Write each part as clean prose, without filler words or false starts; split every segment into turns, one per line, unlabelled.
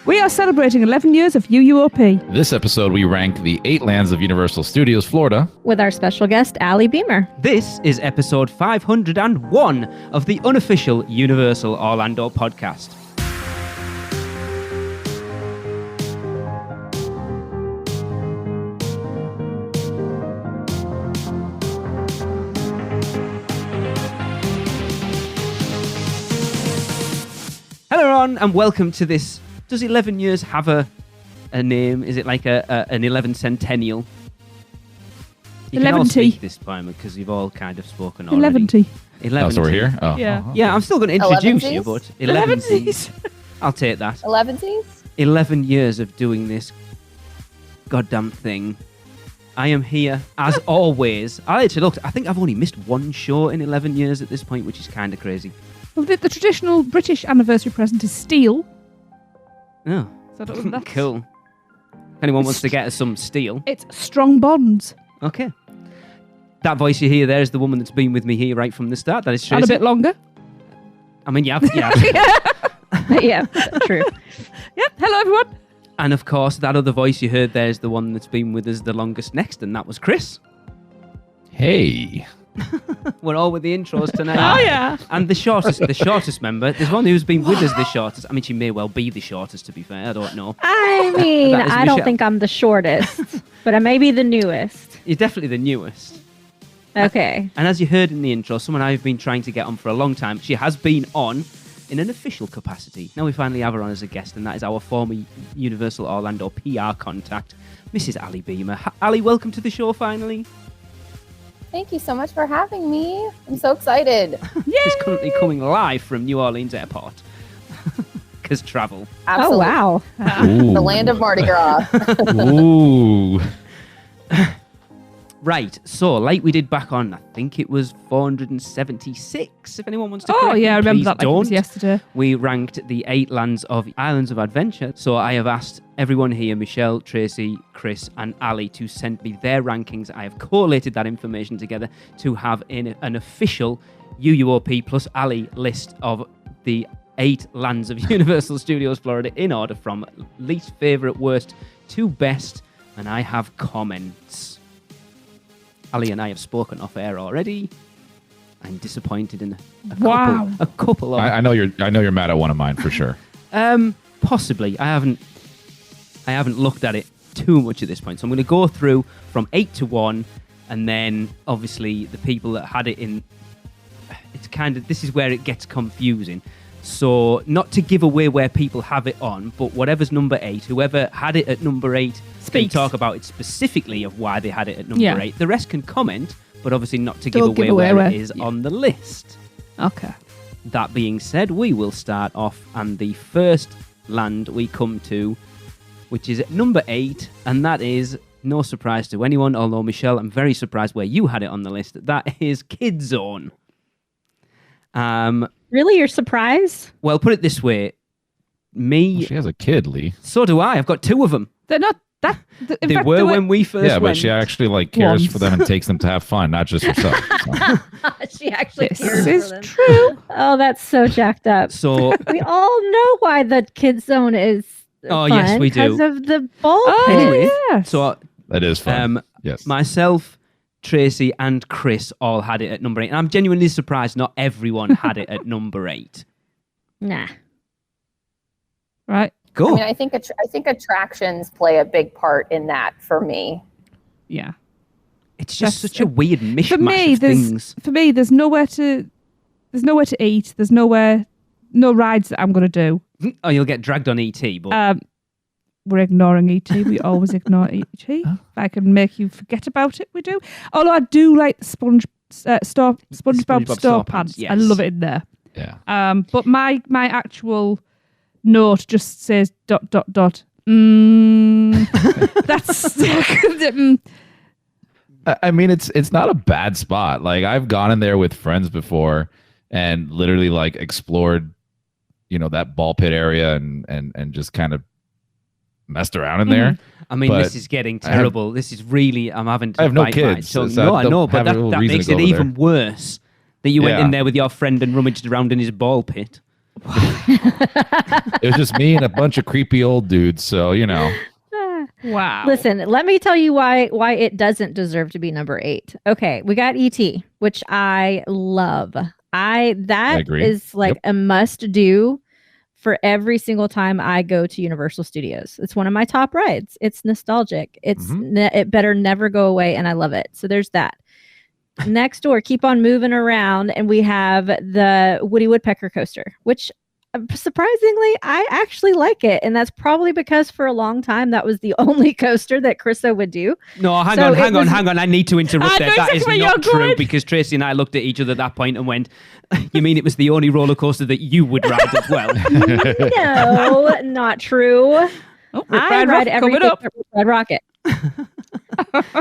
We are celebrating 11 years of UUOP.
This episode, we rank the 8 lands of Universal Studios Florida.
With our special guest, Ali Beemer.
This is episode 501 of the unofficial Universal Orlando podcast. Hello, everyone, and welcome to this. Does 11 years have a name? Is it like an 11 centennial? You can all speak this time because you've all kind of spoken already.
11.
Oh, so we're here? Oh.
Yeah, I'm still going to introduce you, but
11s.
I'll take that.
11sies?
11 years of doing this goddamn thing. I am here, as always. I think I've only missed one show in 11 years at this point, which is kind of crazy.
Well, the traditional British anniversary present is steel.
Oh,
So that's
cool. If anyone wants to get us some steel.
It's strong bonds.
Okay. That voice you hear there is the woman that's been with me here right from the start. That is Tracy.
And a bit longer.
I mean, yeah.
Yeah, true.
Yep. Hello, everyone.
And of course, that other voice you heard there is the one that's been with us the longest next, and that was Chris.
Hey.
We're all with the intros tonight.
Oh, yeah.
And the shortest member. There's one who's been with us the shortest. I mean, she may well be the shortest, to be fair. I don't know.
I mean,
That is
I don't
Michelle.
think I'm the shortest, but I may be the newest.
You're definitely the newest.
Okay.
And as you heard in the intro, someone I've been trying to get on for a long time. She has been on in an official capacity. Now we finally have her on as a guest, and that is our former Universal Orlando PR contact, Mrs. Ali Beemer. Ali, welcome to the show finally.
Thank you so much for having me. I'm so excited.
She's currently coming live from New Orleans Airport. Because travel.
Absolutely.
Oh, wow.
Ooh.
The land of Mardi Gras.
Ooh.
Right, so like we did back on, I think it was 476, if anyone wants to correct
Oh, yeah, I
me,
remember
please
that like it was
don't.
yesterday.
We ranked the 8 lands of Islands of Adventure. So I have asked everyone here, Michelle, Tracy, Chris, and Ali, to send me their rankings. I have collated that information together to have in an official UUOP plus Ali list of the 8 lands of Universal Studios Florida in order from least favourite, worst to best. And I have comments. Ali and I have spoken off air already. I'm disappointed in a couple of
I know you're mad at one of mine for sure.
Possibly. I haven't looked at it too much at this point. So I'm going to go through from 8 to 1, and then obviously the people that had it in. This is where it gets confusing. So not to give away where people have it on, but whatever's number 8, whoever had it at number 8 can
Speaks.
talk about it specifically of why they had it at number
Yeah.
8. The rest can comment, but obviously not to
Don't
give away where it is on the list.
Okay.
That being said, we will start off, and the first land we come to, which is at number 8, and that is no surprise to anyone, although Michelle, I'm very surprised where you had it on the list. That is Kid Zone.
Really? You're surprised?
Well, put it this way. Me,
She has a kid, Lee.
so do I. I've got 2 of them.
They're not that. In
They
fact,
were
they
when we first
Yeah,
went.
but she actually cares
Once.
for them and takes them to have fun, not just herself. So.
She actually
This
cares
is
for them.
true.
Oh, that's so jacked up.
So,
We all know why the Kids Zone is
Oh,
fun,
yes, we do.
because of the ball
Oh,
pit.
Anyway,
yes.
so
That is fun. Yes.
myself, Tracy, and Chris all had it at number 8. And I'm genuinely surprised not everyone had it at number 8.
Nah.
Right.
Go.
I mean, I think attractions play a big part in that for me.
Yeah.
It's just
That's-
such a weird mishmash
For me,
of things.
there's nowhere to eat. There's no rides that I'm going to do.
Oh, you'll get dragged on ET, but
We're ignoring ET. We always ignore ET. If I can make you forget about it, we do. Although I do like SpongeBob
SpongeBob
SquarePants.
SquarePants, yes.
I love it in there.
Yeah.
But my actual note just says ... That's
I mean, it's not a bad spot. Like, I've gone in there with friends before and literally explored, that ball pit area and just kind of messed around in there.
I mean,
But
this is getting terrible. This is really, I'm having to
I have no
bite my
kids,
tongue.
so
No,
I
I know,
don't
but
have a real
that
reason
makes
to
it
go over
even worse that you went
Yeah.
in there with your friend and rummaged around in his ball pit.
It was just me and a bunch of creepy old dudes. So, you know.
Wow.
Listen, let me tell you why it doesn't deserve to be number 8. Okay, we got ET, which I love. That
agree.
is like a must do for every single time I go to Universal Studios. It's one of my top rides. It's nostalgic. It better never go away, and I love it. So there's that. Next door, keep on moving around, and we have the Woody Woodpecker coaster, which surprisingly, I actually like it. And that's probably because for a long time, that was the only coaster that Chrissa would do.
No, hang on. I need to interrupt there. That is not true because Tracy and I looked at each other at that point and went, you mean it was the only roller coaster that you would ride as well?
No, not true. I ride everything up. Red Rocket.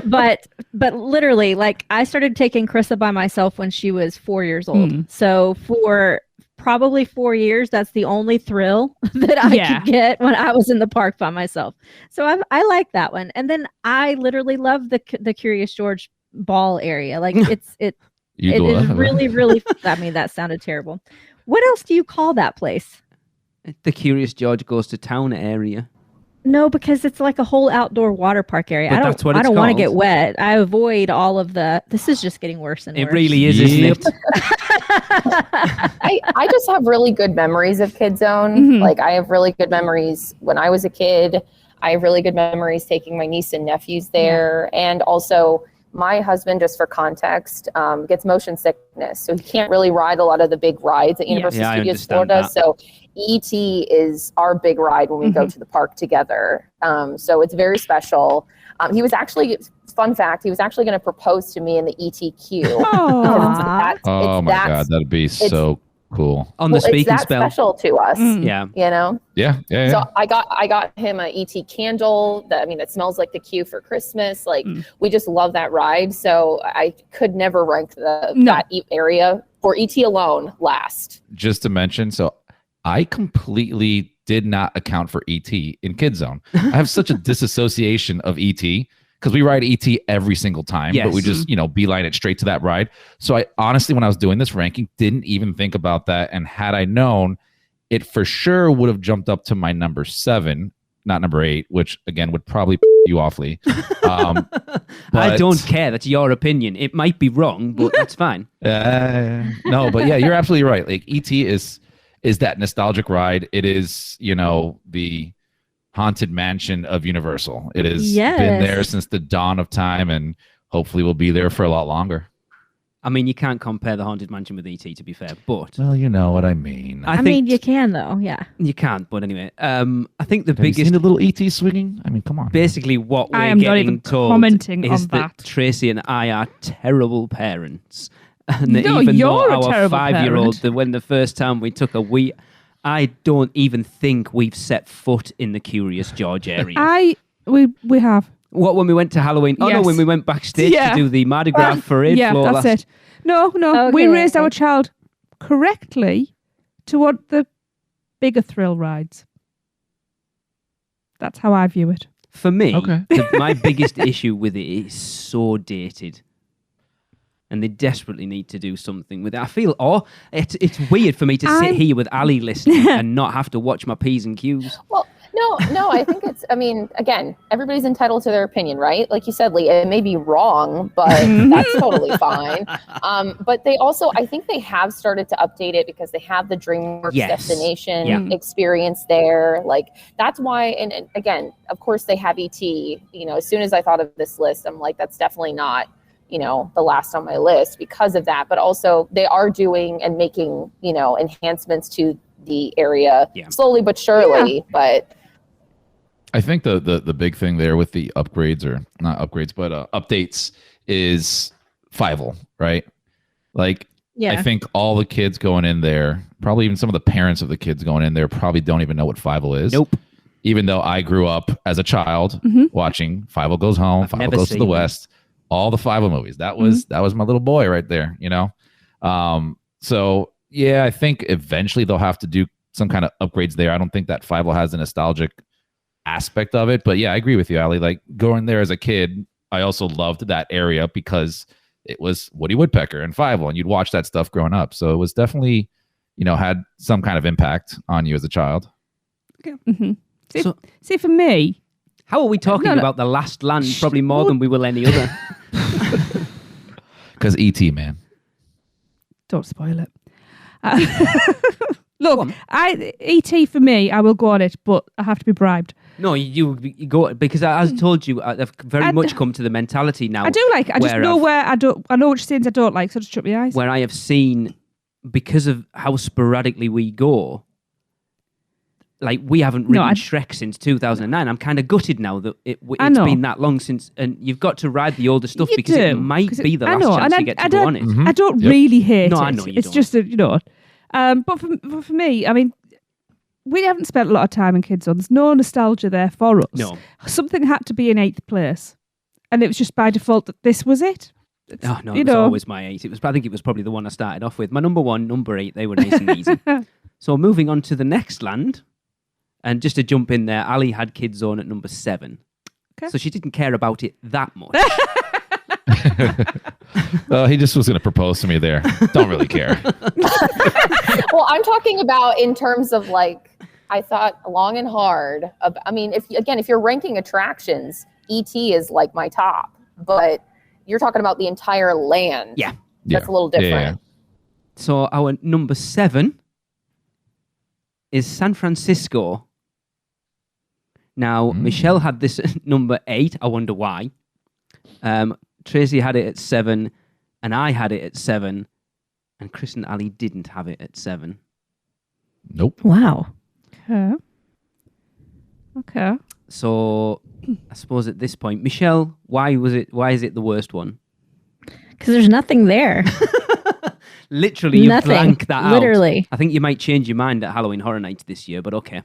but literally, like, I started taking Chrissa by myself when she was 4 years old. So for probably 4 years, that's the only thrill that I could get when I was in the park by myself. So I like that one. And then I literally love the Curious George ball area. Like it is really, really, I mean, that sounded terrible. What else do you call that place?
The Curious George Goes to Town area.
No, because it's like a whole outdoor water park area.
But
I don't want to get wet. I avoid all of the. This is just getting worse and worse.
It really is, isn't it?
I just have really good memories of Kid Zone. Like, I have really good memories when I was a kid. I have really good memories taking my niece and nephews there. And also, my husband, just for context, gets motion sickness. So he can't really ride a lot of the big rides at Universal Studios Florida. So ET is our big ride when we go to the park together. So it's very special. He was actually, fun fact, he was actually going to propose to me in the ET queue.
Oh my God, that'd be so cool.
On the speaking
it's that
spell.
special to us.
Yeah.
You know?
Yeah.
So I got him a ET candle that smells like the queue for Christmas. Like, we just love that ride. So I could never rank that area for ET alone last.
Just to mention, so I completely did not account for ET in Kid Zone. I have such a disassociation of ET because we ride ET every single time, but we just, beeline it straight to that ride. So I honestly, when I was doing this ranking, didn't even think about that. And had I known, it for sure would have jumped up to my number 7, not number 8, which again would probably you awfully.
I don't care. That's your opinion. It might be wrong, but that's fine.
No, but yeah, you're absolutely right. Like, ET is that nostalgic ride. It is, the haunted mansion of Universal. It has been there since the dawn of time, and hopefully will be there for a lot longer.
I mean, you can't compare the Haunted Mansion with E.T., to be fair, but...
Well, you know what I mean.
I mean, you can, though, yeah.
You can't, but anyway. I think the
Have you
biggest...
seen the little E.T. swinging? I mean, come on.
Basically, what
I
we're
am not
getting
even
told
commenting
is
on
that
that.
Tracy and I are terrible parents. And that
No,
even
you're
though
a
our
terrible
5-year-old,
parent.
when the first time we took I don't even think we've set foot in the Curious George area.
We have.
What, when we went to Halloween? Oh, no,
Yes.
when we went backstage to do the Mardi Gras parade floor.
Yeah, that's it. No, we raised our child correctly toward the bigger thrill rides. That's how I view it.
For me,
Okay.
my biggest issue with it is so dated. And they desperately need to do something with it. I feel, it's weird for me to sit here with Ali listening and not have to watch my P's and Q's.
Well, no, I think again, everybody's entitled to their opinion, right? Like you said, Lee, it may be wrong, but that's totally fine. But they also, I think they have started to update it because they have the DreamWorks destination experience there. Like, that's why, and again, of course they have ET, as soon as I thought of this list, I'm like, that's definitely not, the last on my list because of that. But also they are doing and making, enhancements to the area slowly but surely. Yeah. But
I think the big thing there with the upgrades, or not upgrades, but updates, is Fievel, right? Like, I think all the kids going in there, probably even some of the parents of the kids going in there, probably don't even know what Fievel is.
Nope.
Even though I grew up as a child watching Fievel Goes Home, Fievel Goes to the West, all the Fievel movies. That was my little boy right there, So yeah, I think eventually they'll have to do some kind of upgrades there. I don't think that Fievel has a nostalgic aspect of it, but yeah, I agree with you, Ali. Like, going there as a kid, I also loved that area because it was Woody Woodpecker and Fievel, and you'd watch that stuff growing up. So it was definitely, had some kind of impact on you as a child.
Mm-hmm. See, for me,
how are we talking about the last land? Probably more than we will any other.
Because E.T., man.
Don't spoil it. Look, E.T. for me, I will go on it, but I have to be bribed.
No, you go, because as I told you, I've very much come to the mentality now.
I do like it. I just know where I know which scenes I don't like, so I just shut my eyes.
Where I have seen, because of how sporadically we go, like we haven't ridden Shrek since 2009. I'm kind of gutted now that it's been that long since, and you've got to ride the older stuff because it might be the last chance you get to go on it.
I don't really hate it.
No, I know you don't.
It's just that, but for me, I mean, we haven't spent a lot of time in Kids Zone. There's no nostalgia there for us.
No.
Something had to be in 8th place. And it was just by default that this was it.
It was always my 8. I think it was probably the one I started off with. My number 1, number 8, they were nice and easy. So moving on to the next land, and just to jump in there, Ali had Kids Zone at number 7. Okay. So she didn't care about it that much.
He just was going to propose to me there. Don't really care.
Well, I'm talking about in terms of I thought long and hard. If you're ranking attractions, E.T. is like my top, but you're talking about the entire land.
Yeah.
That's a little different. Yeah.
So our number 7 is San Francisco. Now, Michelle had this at number 8. I wonder why. Tracy had it at 7, and I had it at 7, and Chris and Ali didn't have it at 7.
Nope.
Wow. Okay.
So, I suppose at this point, Michelle, why is it the worst one?
Because there's nothing there.
Literally, you blank that out.
Literally.
I think you might change your mind at Halloween Horror Nights this year, but okay.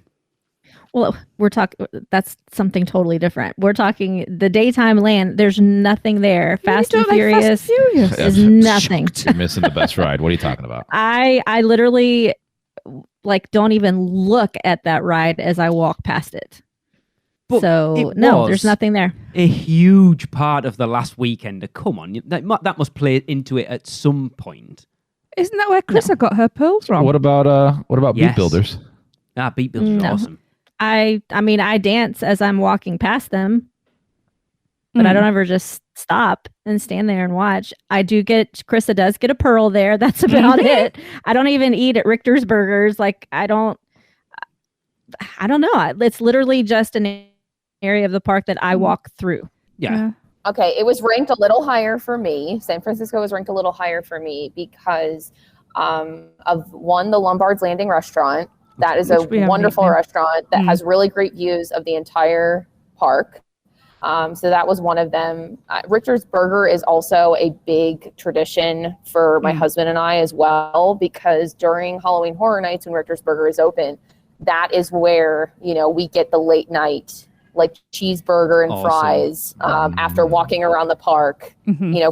Well, we're talking, that's something totally different. We're talking the daytime land. There's nothing there. Fast and Furious is nothing.
You're missing the best ride. What are you talking about?
I literally don't even look at that ride as I walk past it. But so no, there's nothing there.
A huge part of the last weekend. Come on, that must play into it at some point.
Isn't that where Chrissa got her pearls from?
What about Beat Builders?
Beat Builders are awesome.
I mean, I dance as I'm walking past them, but I don't ever just stop and stand there and watch. Chrissa does get a pearl there. That's about it. I don't even eat at Richter's Burgers. I don't know. It's literally just an area of the park that I walk through.
Yeah.
Okay, it was ranked a little higher for me. San Francisco was ranked a little higher for me because of one, the Lombard's Landing restaurant. That is a wonderful restaurant that has really great views of the entire park. So that was one of them. Richter's Burger is also a big tradition for my husband and I as well, because during Halloween Horror Nights when Richter's Burger is open, that is where, we get the late night, cheeseburger and fries after walking around the park,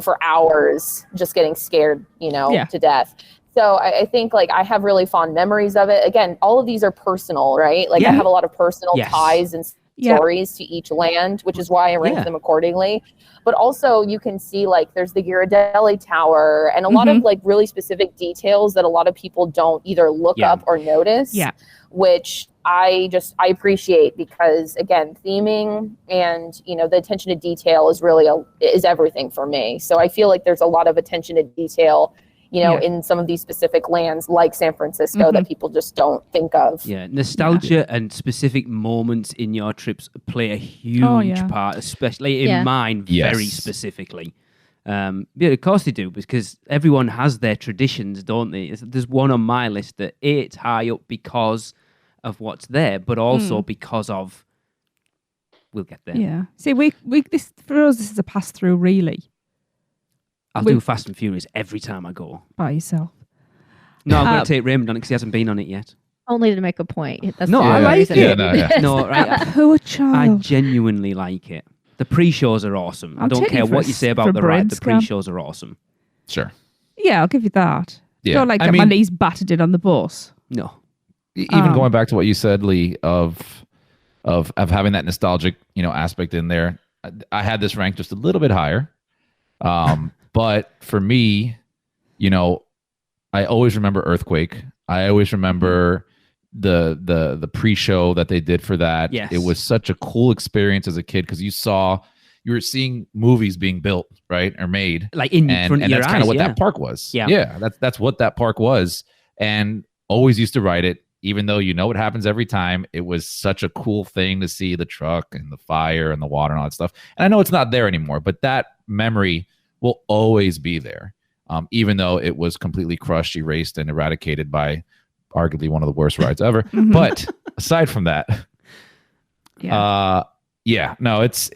for hours, just getting scared, to death. So I think I have really fond memories of it. Again, all of these are personal, right? I have a lot of personal ties and stories to each land, which is why I rank them accordingly. But also you can see there's the Ghirardelli Tower and a lot of really specific details that a lot of people don't either look up or notice, which I appreciate because again, theming and, the attention to detail is really is everything for me. So I feel there's a lot of attention to detail in some of these specific lands like San Francisco that people just don't think of.
Yeah, nostalgia and specific moments in your trips play a huge part, especially in mine very specifically. Yeah, of course they do, because everyone has their traditions, don't they? There's one on my list that it's high up because of what's there, but also because of... We'll get there.
Yeah. See, this for us, this is a pass-through, really.
I'll do Fast and Furious every time I go.
By yourself.
No, I'm going to take Raymond on it because he hasn't been on it yet.
Only to make a point. That's
I like it. No, right.
Poor child.
I genuinely like it. The pre-shows are awesome. I don't care what you say about the ride. The pre-shows are awesome.
Sure.
Yeah, I'll give you that.
Yeah.
Don't get my knees battered in on the bus.
No.
Even going back to what you said, Lee, of having that nostalgic, aspect in there. I had this ranked just a little bit higher. But for me, I always remember Earthquake. I always remember the pre-show that they did for that.
Yes.
It was such a cool experience as a kid because you were seeing movies being built, right, or made,
like in front of your eyes.
And that's kind of what that park was.
Yeah,
that's what that park was, and always used to ride it, even though what happens every time. It was such a cool thing to see the truck and the fire and the water and all that stuff. And I know it's not there anymore, but that memory will always be there, even though it was completely crushed, erased, and eradicated by arguably one of the worst rides ever. But aside from that, no, it's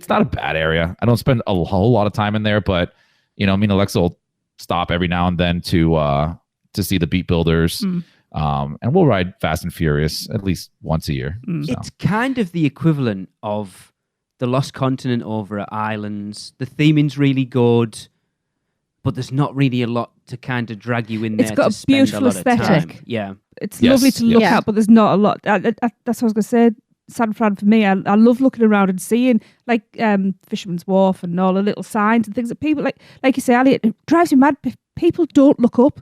not a bad area. I don't spend a whole lot of time in there, but me and Alexa will stop every now and then to see the Beat Builders, and we'll ride Fast and Furious at least once a year. So.
It's kind of the equivalent of the Lost Continent over at Islands. The theming's really good, but there's not really a lot to kind of drag you in there.
It's got
to
a
spend
beautiful
a lot
aesthetic.
Of time. Yeah,
it's lovely to look at, but there's not a lot. That's what I was going to say. San Fran for me, I love looking around and seeing like Fisherman's Wharf and all the little signs and things that people like you say, Ali, it drives you mad. People don't look up,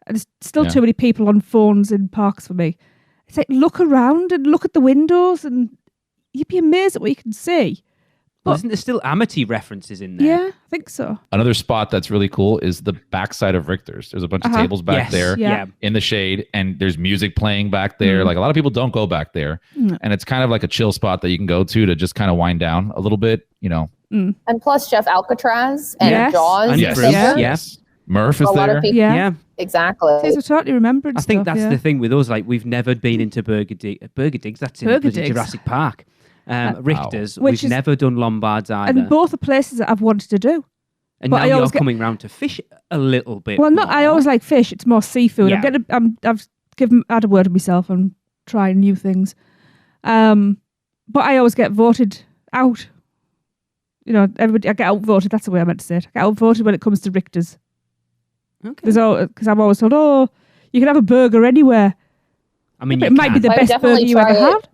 and there's still too many people on phones in parks for me. It's like look around and look at the windows, and you'd be amazed at what you can see.
But isn't there still Amity references in there?
Yeah, I think so.
Another spot that's really cool is the backside of Richter's. There's a bunch of tables back there in the shade, and there's music playing back there. Like a lot of people don't go back there, and it's kind of like a chill spot that you can go to just kind of wind down a little bit,
And plus Jeff Alcatraz and Jaws.
And
yes. Murph is there.
Yeah.
Exactly.
I totally remembered.
I think that's the thing with us. Like we've never been into Burger Digs. That's in Jurassic Park. Richter's. We've never done Lombards either.
And both are places that I've wanted to do.
And now you're coming round to fish a little bit.
Well, I always like fish. It's more seafood.
Yeah.
I've had a word of myself and trying new things. But I always get voted out. I get outvoted. That's the way I meant to say it. I get outvoted when it comes to Richter's.
Okay.
Because I'm always told, you can have a burger anywhere.
I mean,
it might be the best burger you ever had.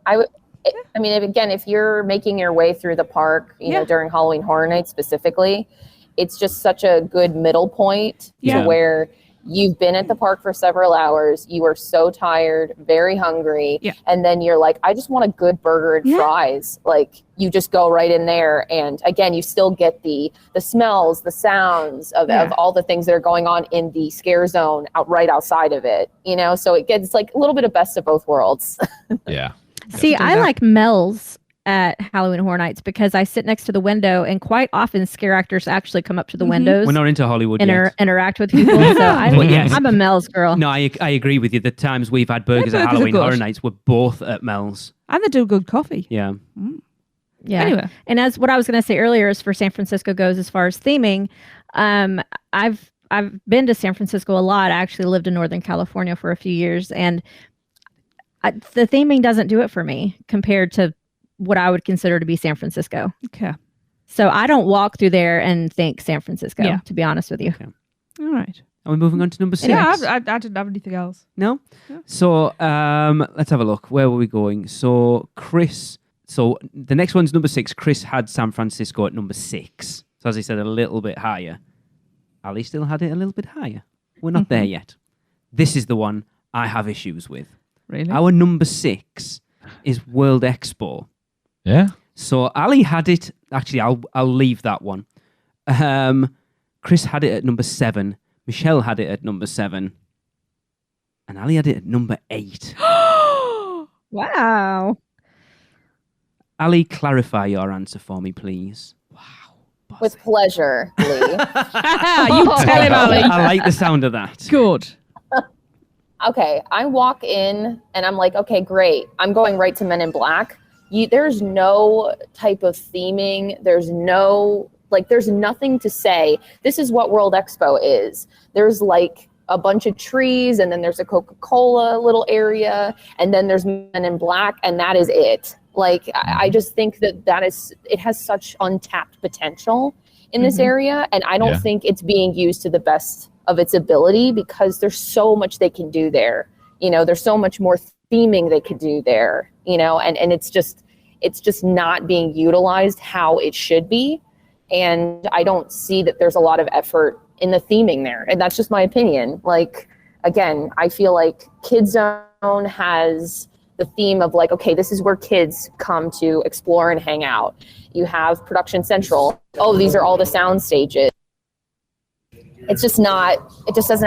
I mean, again, if you're making your way through the park, during Halloween Horror Nights specifically, it's just such a good middle point to where you've been at the park for several hours. You are so tired, very hungry. Yeah. And then you're like, I just want a good burger and fries. Like you just go right in there. And again, you still get the smells, the sounds of all the things that are going on in the scare zone right outside of it, so it gets like a little bit of best of both worlds.
Yeah.
See, I like Mel's at Halloween Horror Nights because I sit next to the window, and quite often scare actors actually come up to the windows.
We're not into Hollywood
yet. Interact with people. So I'm a Mel's girl.
No, I agree with you. The times we've had burgers at Halloween Horror Nights were both at Mel's.
And they do good coffee.
Yeah.
Yeah.
Anyway.
And as what I was going to say earlier is for San Francisco goes as far as theming, I've been to San Francisco a lot. I actually lived in Northern California for a few years, and the theming doesn't do it for me compared to what I would consider to be San Francisco.
Okay.
So I don't walk through there and think San Francisco, to be honest with you.
Okay.
All right.
Are we moving on to number 6?
Yeah, I didn't have anything else.
No?
Yeah.
So let's have a look. Where were we going? So Chris, the next one's number 6. Chris had San Francisco at number 6. So as he said, a little bit higher. Ali still had it a little bit higher. We're not there yet. This is the one I have issues with.
Really?
Our number 6 is World Expo.
Yeah.
So Ali had it. Actually, I'll leave that one. Chris had it at number 7. Michelle had it at number 7. And Ali had it at number 8.
Wow.
Ali, clarify your answer for me, please. Wow.
Bossy. With pleasure, Lee.
You tell him, Ali.
I like the sound of that.
Good.
Okay, I walk in and I'm like, okay, great. I'm going right to Men in Black. There's no type of theming. There's nothing to say. This is what World Expo is. There's like a bunch of trees, and then there's a Coca-Cola little area, and then there's Men in Black, and that is it. Like, I just think it has such untapped potential in this area, and I don't think it's being used to the best of its ability because there's so much they can do there. There's so much more theming they could do there, and it's just not being utilized how it should be. And I don't see that there's a lot of effort in the theming there. And that's just my opinion. Like, again, I feel like Kid Zone has the theme of like, okay, this is where kids come to explore and hang out. You have Production Central. Oh, these are all the sound stages. It's just not, it just doesn't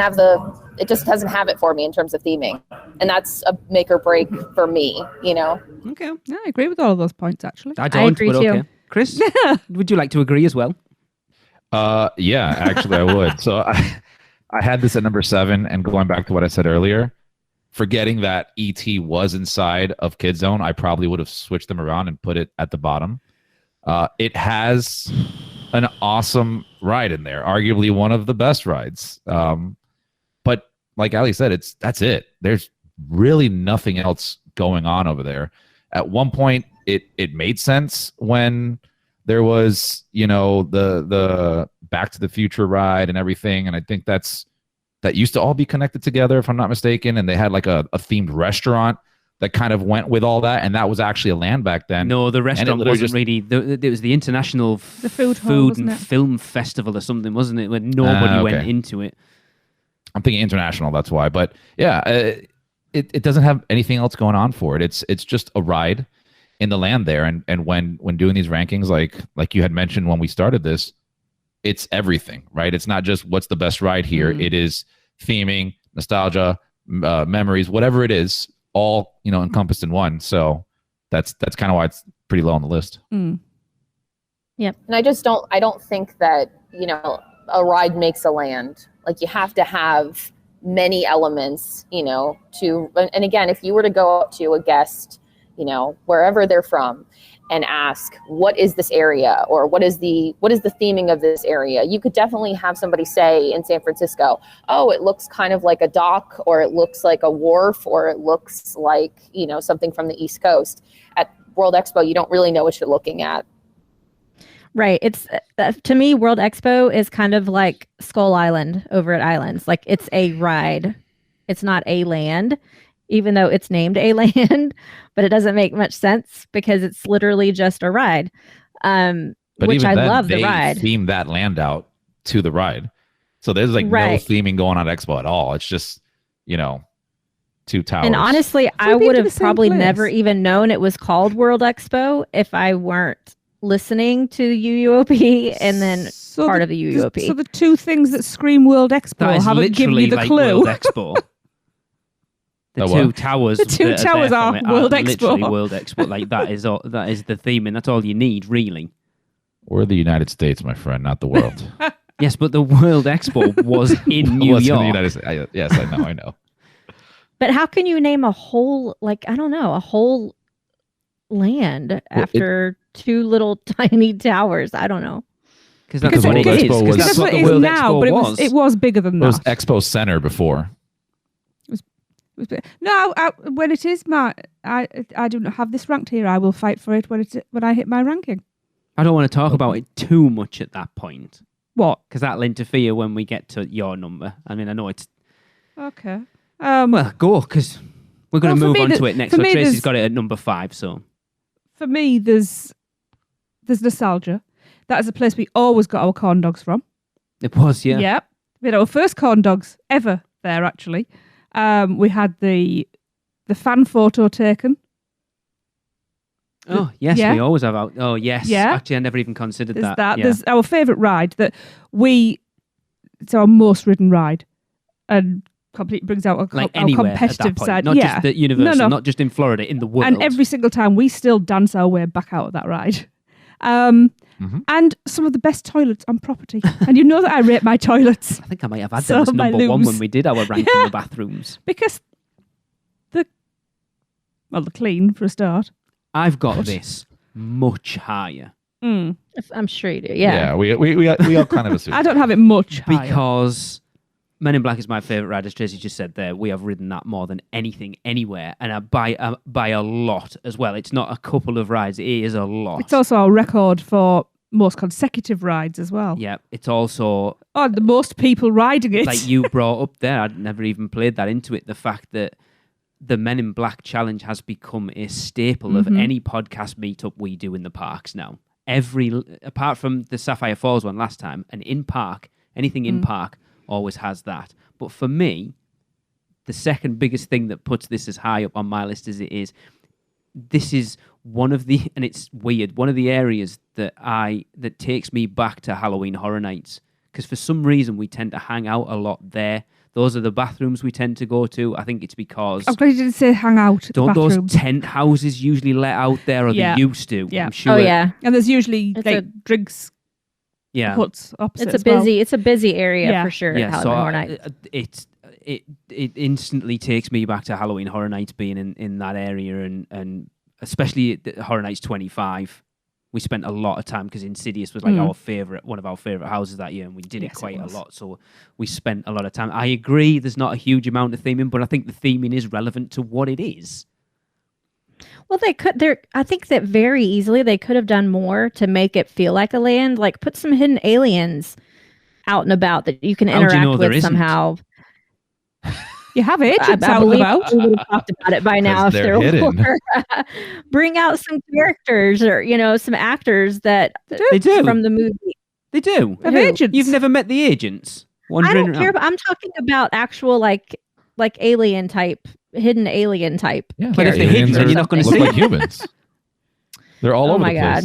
have it for me in terms of theming. And that's a make or break for me, you know?
Okay.
Yeah, I agree with all of those points, actually.
I don't,
agree
but
too.
okay. Chris, would you like to agree as well?
Yeah, actually I would. So I had this at number 7, and going back to what I said earlier, forgetting that E.T. was inside of Kid Zone, I probably would have switched them around and put it at the bottom. It has an awesome ride in there, arguably one of the best rides. But like Ali said, that's it. There's really nothing else going on over there. At one point, it made sense when there was, the Back to the Future ride and everything, and I think that used to all be connected together, if I'm not mistaken, and they had like a themed restaurant that kind of went with all that, and that was actually a land back then.
No, the restaurant wasn't really. It was the International Food and Film Festival or something, wasn't it? When nobody went into it.
I'm thinking international, that's why. But yeah, it doesn't have anything else going on for it. It's just a ride in the land there, and when doing these rankings, like you had mentioned when we started this, it's everything, right? It's not just what's the best ride here. It is theming, nostalgia, memories, whatever it is, all encompassed in one. So that's kind of why it's pretty low on the list.
Yep.
And I don't think that a ride makes a land. Like, you have to have many elements, and again, if you were to go up to a guest, wherever they're from, and ask, what is this area, or what is the theming of this area, you could definitely have somebody say in San Francisco, oh, it looks kind of like a dock, or it looks like a wharf, or it looks like something from the East Coast. At World Expo, you don't really know what you're looking at.
Right. It's to me, World Expo is kind of like Skull Island over at Islands. Like, it's a ride. It's not a land, even though it's named a land, but it doesn't make much sense because it's literally just a ride.
But
which
even
I
then,
love the ride.
They theme that land out to the ride. So there's no theming going on at Expo at all. It's just, 2 towers.
And honestly, I would have probably never even known it was called World Expo if I weren't listening to UUOP and then part of the UUOP.
So the 2 things that scream World Expo haven't given you the clue.
World Expo. The 2 towers.
The 2 towers are World Expo.
Literally World Expo. Like, that is the theme, and that's all you need, really.
We're the United States, my friend, not the world.
Yes, but the World Expo was in New York.
In the United States. Yes, I know.
But how can you name a whole, a whole land after 2 little tiny towers? I don't know.
Because that's what it is. Because that's what the World Expo was.
It was bigger than that.
It was Expo Center before.
No, when it is I do not have this ranked here. I will fight for it when I hit my ranking.
I don't want to talk about it too much at that point.
What?
Because that'll interfere when we get to your number. I mean, I know it's...
Okay.
Well, go, because we're going to move on to it next. So Tracy's got it at number 5, so...
For me, there's nostalgia. That is a place we always got our corn dogs from.
It was, yeah.
Yep. We had our first corn dogs ever there, actually. We had the fan photo taken.
Oh, yes, we always have out. Oh, yes.
Yeah.
Actually, I never even considered that. Yeah.
There's our favourite ride that it's our most ridden ride, and completely brings out our competitive side.
Not just at Universal, not just in Florida, in the world.
And every single time we still dance our way back out of that ride. And some of the best toilets on property. And you know that I rate my toilets.
I think I might have had them as number 1 when we did our ranking of bathrooms.
Because they're clean for a start.
I've got this much higher.
I'm sure you do. Yeah.
Yeah, we all kind of assume.
I don't have it much higher.
Because Men in Black is my favourite ride, as Tracy just said there. We have ridden that more than anything, anywhere, and by a lot as well. It's not a couple of rides, it is a lot.
It's also our record for most consecutive rides as well.
Yeah, it's also...
the most people riding it.
Like you brought up there, I'd never even played that into it, the fact that the Men in Black challenge has become a staple of any podcast meetup we do in the parks now. Apart from the Sapphire Falls one last time, and in park, anything in park always has that. But for me, the second biggest thing that puts this as high up on my list as it is, this is one of the, and it's weird, one of the areas that takes me back to Halloween Horror Nights. Because for some reason we tend to hang out a lot there. Those are the bathrooms we tend to go to. I think it's because...
I'm glad you didn't say hang out.
Don't those tent houses usually let out there, or they used to?
Yeah.
I'm sure.
Oh, yeah.
And there's usually drinks huts opposite
It's a busy area for sure.
Yeah,
Halloween Horror Nights.
It instantly takes me back to Halloween Horror Nights being in that area, and especially at Horror Nights 25. We spent a lot of time because Insidious was like one of our favorite houses that year, and we did it quite a lot. So we spent a lot of time. I agree, there's not a huge amount of theming, but I think the theming is relevant to what it is.
Well, I think that very easily they could have done more to make it feel like a land. Like put some hidden aliens out and about that you can interact with somehow.
You have it.
I believe we would have talked about it by now if there were. Bring out some characters or some actors that
they do
from the movie.
They do.
Have agents.
You've never met the agents.
I don't care. But I'm talking about actual like alien type, hidden alien type.
Yeah,
but if they're hidden, then you're not going to see
like humans. They're all over the place. Oh my god.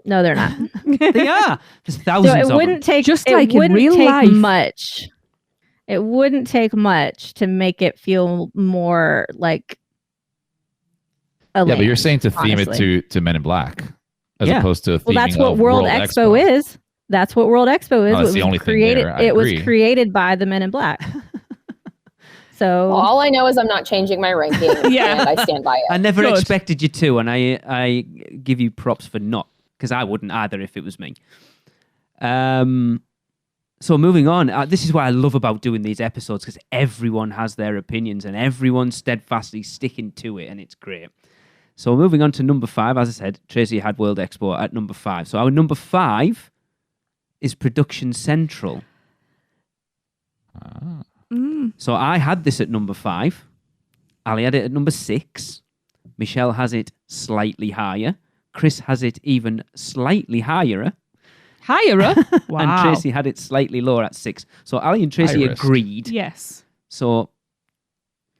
No, they're not.
They are. There's thousands
so it wouldn't take
just like in real life
much. It wouldn't take much to make it feel more like a land,
but you're saying to theme it to Men in Black as opposed to theming
that's what World Expo is. That's what World Expo is.
That's the only thing there.
It was created by the Men in Black. So
all I know is I'm not changing my ranking. And I stand by it.
I never expected you to, and I give you props for not, because I wouldn't either if it was me. So moving on, this is what I love about doing these episodes, because everyone has their opinions and everyone's steadfastly sticking to it, and it's great. So moving on to number 5, as I said, Tracy had World Expo at number 5. So our number 5 is Production Central. So I had this at number 5. Ali had it at number 6. Michelle has it slightly higher. Chris has it even slightly higher.
Higher? Wow.
And Tracy had it slightly lower at 6. So Ali and Tracy agreed.
Yes.
So,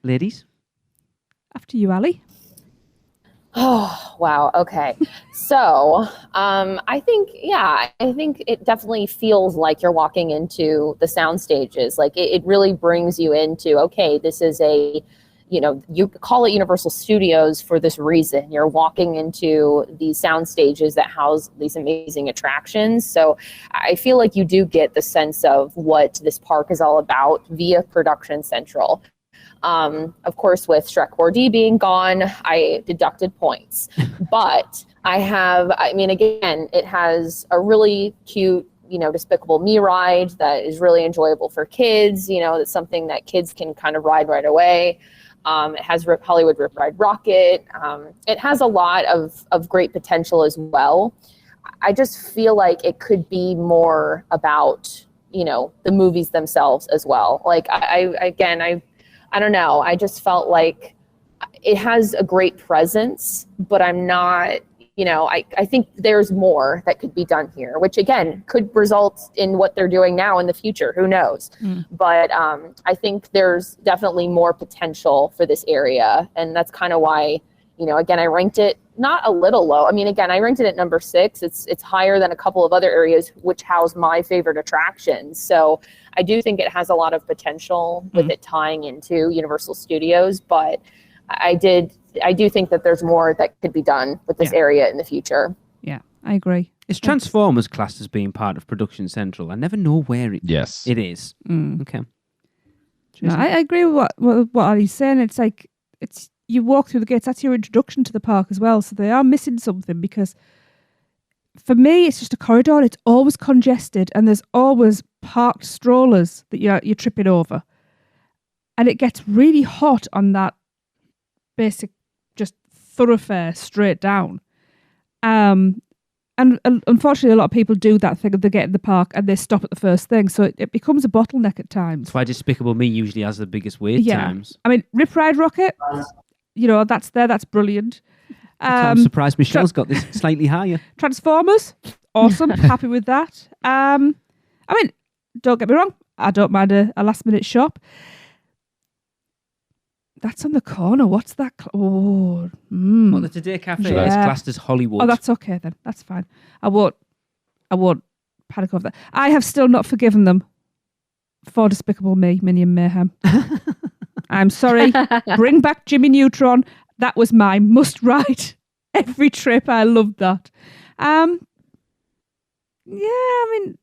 ladies?
After you, Ali.
Oh, wow. Okay. So, I think it definitely feels like you're walking into the sound stages. Like it really brings you into, okay, this is you call it Universal Studios for this reason. You're walking into these sound stages that house these amazing attractions. So I feel like you do get the sense of what this park is all about via Production Central. Of course, with Shrek 4D being gone, I deducted points. But again, it has a really cute, Despicable Me ride that is really enjoyable for kids. It's something that kids can kind of ride right away. It has Hollywood Rip Ride Rocket. It has a lot of great potential as well. I just feel like it could be more about, the movies themselves as well. Like I don't know. I just felt like it has a great presence, but I'm not, I think there's more that could be done here, which again could result in what they're doing now in the future. Who knows? But I think there's definitely more potential for this area. And that's kind of why, again, I ranked it not a little low. I ranked it at number 6. It's higher than a couple of other areas which house my favorite attractions. So I do think it has a lot of potential with it tying into Universal Studios, but I do think that there's more that could be done with this area in the future.
Yeah, I agree.
Is Transformers classed as being part of Production Central? I never know where it is. Okay.
No, I agree with what Ali's saying. It's like you walk through the gates. That's your introduction to the park as well. So they are missing something, because for me, it's just a corridor. It's always congested, and there's always parked strollers that you're tripping over, and it gets really hot on that basic just thoroughfare straight down. And unfortunately, a lot of people do that thing. They get in the park and they stop at the first thing, so it becomes a bottleneck at times.
That's why Despicable Me usually has the biggest wait times.
Rip Ride Rocket, that's brilliant.
I'm surprised Michelle's got this slightly higher.
Transformers, awesome. Happy with that. Don't get me wrong, I don't mind a last minute shop. That's on the corner. What's that?
Well, the Today Cafe is classed as Hollywood.
Oh, that's okay then. That's fine. I won't panic over that. I have still not forgiven them for Despicable Me, Minion Mayhem. I'm sorry. Bring back Jimmy Neutron. That was my must ride. Every trip. I loved that. Yeah, I mean,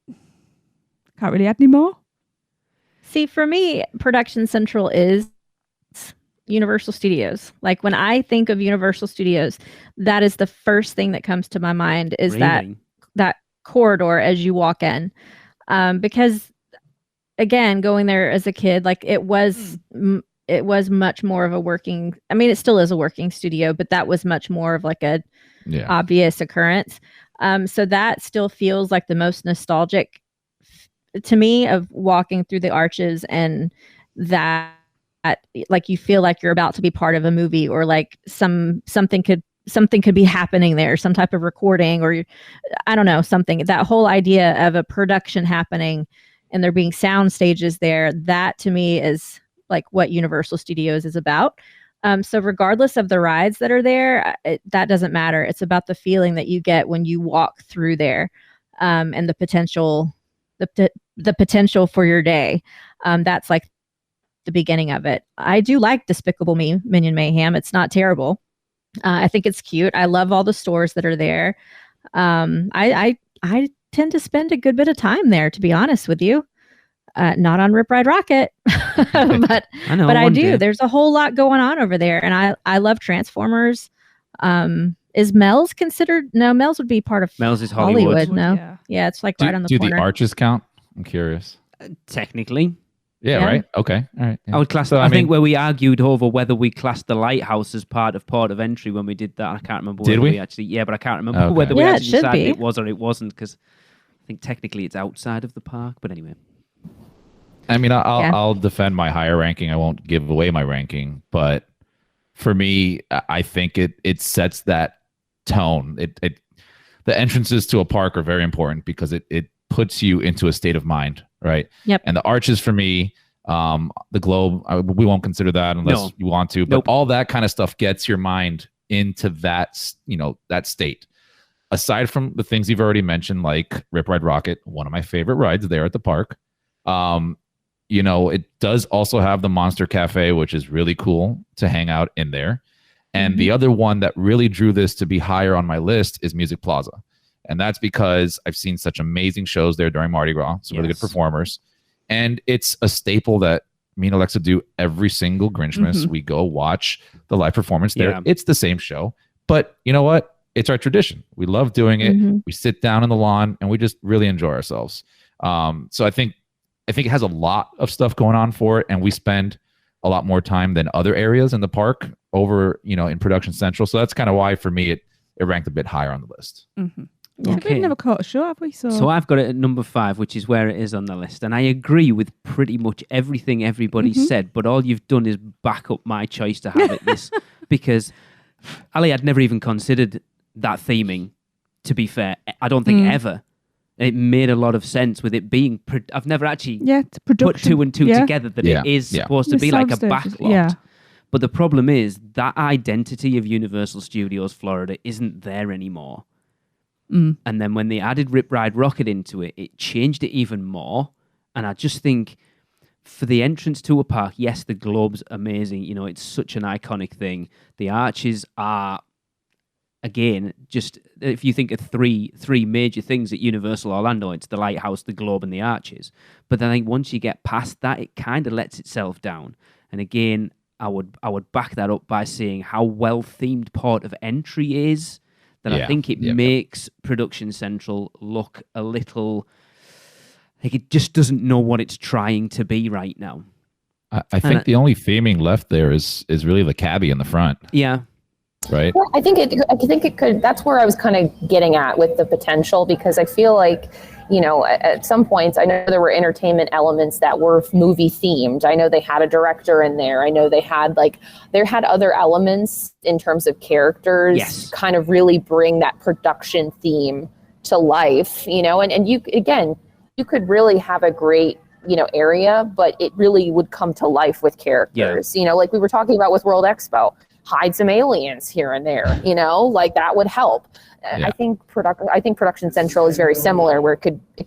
can't really add any more.
See, for me, Production Central is Universal Studios. Like when I think of Universal Studios, that is the first thing that comes to my mind is
Really?
that corridor as you walk in. Because again, going there as a kid, like it was much more of a working, I mean, it still is a working studio, but that was much more of like a obvious occurrence. So that still feels like the most nostalgic to me of walking through the arches, and that like you feel like you're about to be part of a movie, or like something could be happening there, some type of recording, or I don't know, something. That whole idea of a production happening and there being sound stages there, that to me is like what Universal Studios is about. So regardless of the rides that are there, that doesn't matter. It's about the feeling that you get when you walk through there, and the potential for your day. That's like the beginning of it. I do like Despicable Me, Minion Mayhem. It's not terrible. I think it's cute. I love all the stores that are there. I tend to spend a good bit of time there, to be honest with you. Not on Rip Ride Rocket, but I do. There's a whole lot going on over there, and I love Transformers. Is Mel's considered? No, Mel's would be part of
Mel's is Hollywood.
No, yeah, it's like right on the corner.
Do the arches count? I'm curious.
Technically.
Yeah, right? Okay. All right. Yeah.
I would class I think where we argued over whether we classed the lighthouse as part of port of entry when we did that. I can't remember whether we actually... Yeah, but I can't remember whether we actually decided it was or it wasn't, because I think technically it's outside of the park. But anyway.
I mean, I'll defend my higher ranking. I won't give away my ranking. But for me, I think it sets that tone. The entrances to a park are very important because it puts you into a state of mind. Right.
Yep.
And the arches for me, the globe, we won't consider that unless you want to. But all that kind of stuff gets your mind into that, that state. Aside from the things you've already mentioned, like Rip Ride Rocket, one of my favorite rides there at the park. It does also have the Monster Cafe, which is really cool to hang out in there. And the other one that really drew this to be higher on my list is Music Plaza. And that's because I've seen such amazing shows there during Mardi Gras. Some really good performers. And it's a staple that me and Alexa do every single Grinchmas. We go watch the live performance there. Yeah. It's the same show. But you know what? It's our tradition. We love doing it. We sit down on the lawn and we just really enjoy ourselves. So I think it has a lot of stuff going on for it. And we spend a lot more time than other areas in the park over, in Production Central. So that's kind of why for me, it ranked a bit higher on the list.
Yeah, okay. We've never caught a show, have we?
So I've got it at number 5, which is where it is on the list. And I agree with pretty much everything everybody said, but all you've done is back up my choice to have it this. Because, Ali, I'd never even considered that theming, to be fair. I don't think ever. It made a lot of sense with it being... I've never actually put 2 and 2 together that it is supposed to be like a backlot. Yeah. But the problem is that identity of Universal Studios Florida isn't there anymore. And then when they added Rip Ride Rocket into it, it changed it even more. And I just think for the entrance to a park, yes, the globe's amazing. It's such an iconic thing. The arches are, again, just if you think of three major things at Universal Orlando, it's the lighthouse, the globe, and the arches. But then I think once you get past that, it kind of lets itself down. And again, I would back that up by saying how well themed port of entry is. That I think it makes Production Central look a little like it just doesn't know what it's trying to be right now.
I think the only theming left there is really the cabbie in the front.
Yeah.
Right.
Well, I think it could. That's where I was kind of getting at with the potential, because I feel like, at some points, I know there were entertainment elements that were movie themed. I know they had a director in there. I know they had other elements in terms of characters, kind of really bring that production theme to life, and you could really have a great area, but it really would come to life with characters. Like we were talking about with World Expo, hide some aliens here and there. Like that would help. I think Production Central is very similar, where it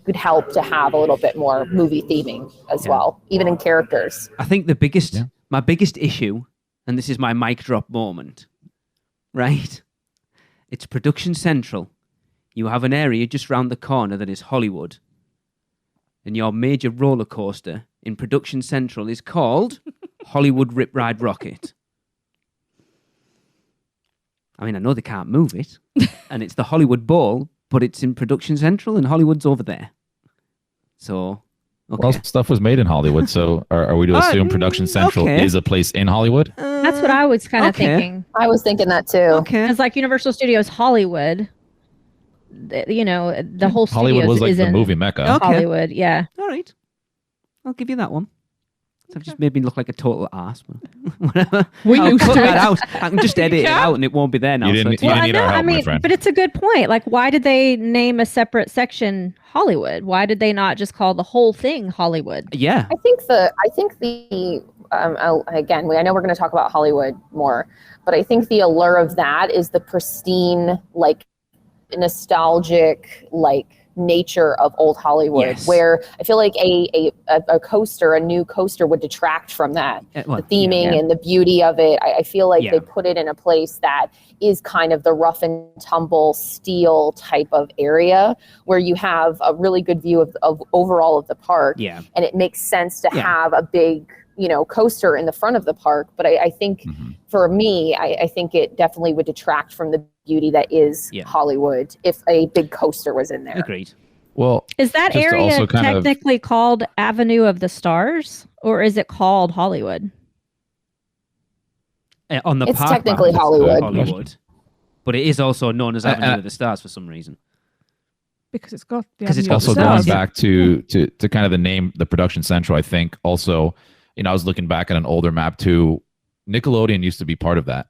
could help to have a little bit more movie theming as well, even in characters.
I think my biggest issue, and this is my mic drop moment, right? It's Production Central. You have an area just round the corner that is Hollywood, and your major roller coaster in Production Central is called Hollywood Rip Ride Rocket. I mean, I know they can't move it, and it's the Hollywood Bowl, but it's in Production Central, and Hollywood's over there. So, okay.
Well, stuff was made in Hollywood, so are we to assume Production Central is a place in Hollywood?
That's what I was kind of thinking.
I was thinking that too.
Okay.
It's like Universal Studios Hollywood. The whole studio
Hollywood was like
is
the
in
movie mecca.
Okay.
Hollywood, yeah.
All right. I'll give you that one. So I've just made me look like a total ass. Whatever. I'll cut that out. I can just edit it out and it won't be there now.
You didn't need our help, my friend.
But it's a good point. Like, why did they name a separate section Hollywood? Why did they not just call the whole thing Hollywood?
Yeah.
I think the again, I know we're going to talk about Hollywood more, but I think the allure of that is the pristine, like nostalgic, like nature of old Hollywood, where I feel like a new coaster would detract from that. The theming and the beauty of it. I feel like they put it in a place that is kind of the rough and tumble steel type of area where you have a really good view of overall of the park.
Yeah.
And it makes sense to have a big, coaster in the front of the park. But I think for me, I think it definitely would detract from the beauty that is Hollywood if a big coaster was in there.
Agreed.
Well,
is that area technically called Avenue of the Stars, or is it called Hollywood?
On the
it's
park
technically
Hollywood, but it is also known as Avenue of the Stars for some reason.
Because it's got the
it's also going back to kind of the name, the Production Central. I think also, I was looking back at an older map too. Nickelodeon used to be part of that.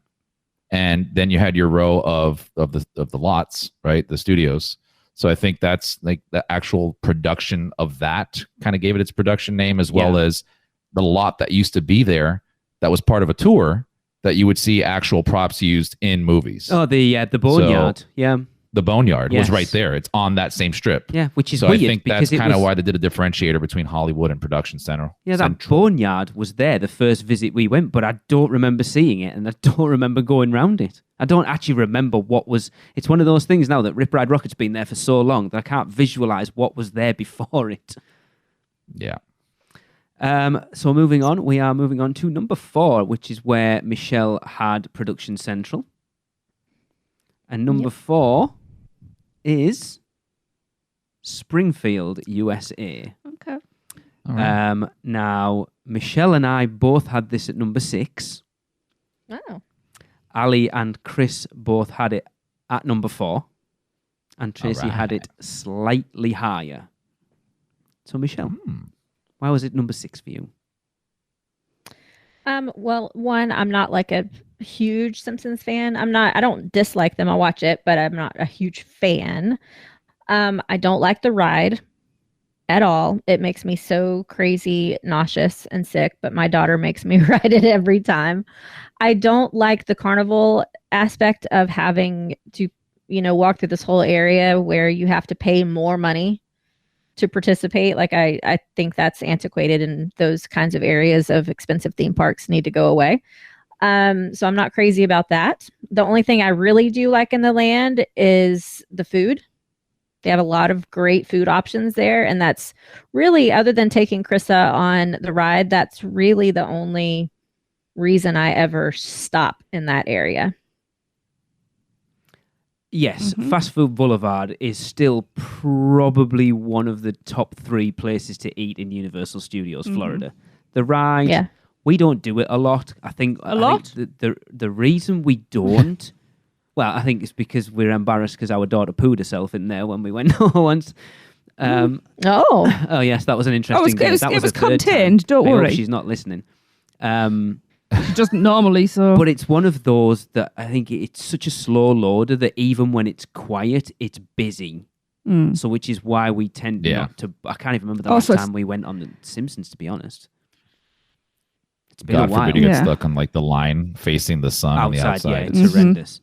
And then you had your row of the lots, right? The studios. So I think that's like the actual production of that kind of gave it its production name, as well as the lot that used to be there that was part of a tour that you would see actual props used in movies.
Oh, the Boneyard. So,
the Boneyard was right there. It's on that same strip.
Yeah, which is
so
weird.
I think that's kind of why they did a differentiator between Hollywood and Production Center.
Yeah, that Boneyard was there the first visit we went, but I don't remember seeing it, and I don't remember going round it. I don't actually remember what was... It's one of those things now that Rip Ride Rocket's been there for so long that I can't visualize what was there before it.
Yeah.
So moving on, we are moving on to number 4, which is where Michelle had Production Central. And number 4... is Springfield, USA.
Okay.
All right.
Now, Michelle and I both had this at number 6.
Oh.
Ali and Chris both had it at number 4. And Tracy had it slightly higher. So, Michelle, why was it number 6 for you?
Well, one, I'm not like a huge Simpsons fan. I don't dislike them. I watch it, but I'm not a huge fan. I don't like the ride at all. It makes me so crazy, nauseous, and sick, but my daughter makes me ride it every time. I don't like the carnival aspect of having to, walk through this whole area where you have to pay more money to participate. Like I think that's antiquated, and those kinds of areas of expensive theme parks need to go away. So I'm not crazy about that. The only thing I really do like in the land is the food. They have a lot of great food options there. And that's really, other than taking Krissa on the ride, that's really the only reason I ever stop in that area.
Yes, Fast Food Boulevard is still probably one of the top 3 places to eat in Universal Studios, Florida. The ride, we don't do it a lot. I think the reason we don't, well, I think it's because we're embarrassed because our daughter pooed herself in there when we went once. Oh yes, that was an interesting.
It was contained. Don't worry,
she's not listening.
She doesn't normally, so.
But it's one of those that I think it's such a slow loader that even when it's quiet, it's busy. So which is why we tend not to. I can't even remember the
Also,
last time we went on The Simpsons, to be honest. It's been
God
a while.
forbid you get stuck on like the line facing the sun on the outside.
Yeah, it's horrendous.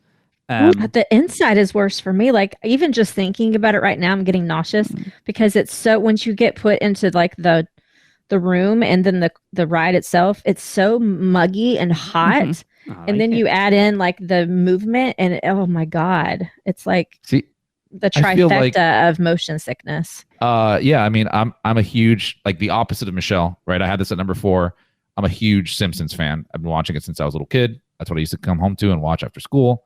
The inside is worse for me. Like even just thinking about it right now, I'm getting nauseous because it's so, once you get put into like the room and then the ride itself, it's so muggy and hot. And then you add in like the movement and oh my God, it's like the trifecta of motion sickness.
Yeah, I mean, I'm a huge, like the opposite of Michelle, right? I had this at number 4. I'm a huge Simpsons fan. I've been watching it since I was a little kid. That's what I used to come home to and watch after school.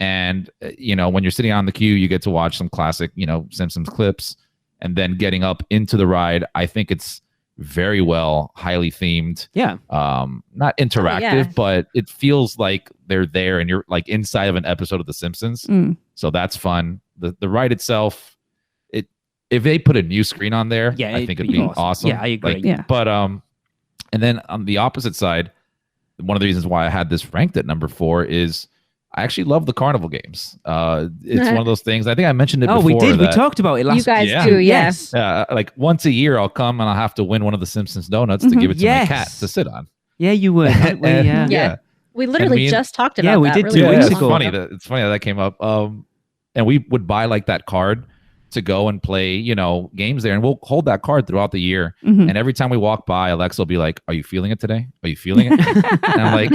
And, when you're sitting on the queue, you get to watch some classic, Simpsons clips. And then getting up into the ride, I think it's very well, highly themed.
Yeah.
Not interactive, but it feels like they're there and you're like inside of an episode of The Simpsons. So that's fun. The ride itself, if they put a new screen on there, I think it'd be awesome.
Yeah, I agree.
But and then on the opposite side, one of the reasons why I had this ranked at number 4 is I actually love the carnival games. It's one of those things. I think I mentioned it before.
Oh, we did. We talked about it last.
You guys do, yes.
Like once a year, I'll come and I'll have to win one of the Simpsons donuts to give it to my cat to sit on.
Yeah, you would.
Yeah.
We literally just talked about that.
Yeah, we did
really
2 weeks ago.
It's funny that came up. And we would buy like that card to go and play, games there. And we'll hold that card throughout the year. And every time we walk by, Alexa will be like, "Are you feeling it today? Are you feeling it?" And I'm like,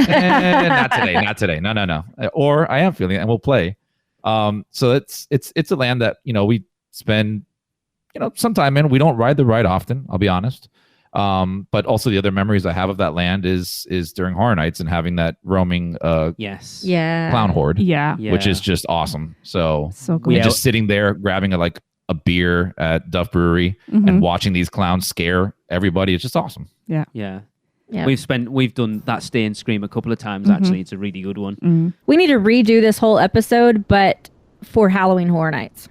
not today. No. Or I am feeling it and we'll play. So it's a land that, we spend, some time in. We don't ride the ride often, I'll be honest. But also the other memories I have of that land is during Horror Nights and having that roaming clown horde, which is just awesome. So
cool.
And just sitting there grabbing a beer at Duff Brewery and watching these clowns scare everybody, it's just awesome.
Yeah. We've done that Stay and Scream a couple of times. Actually, it's a really good one.
We need to redo this whole episode, but for Halloween Horror Nights.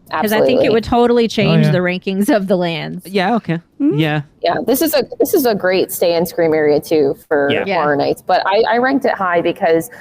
Because I think it would totally change the rankings of the lands.
Yeah. Okay. Yeah.
This is a great Stay and Scream area too for Horror Nights. But I ranked it high because,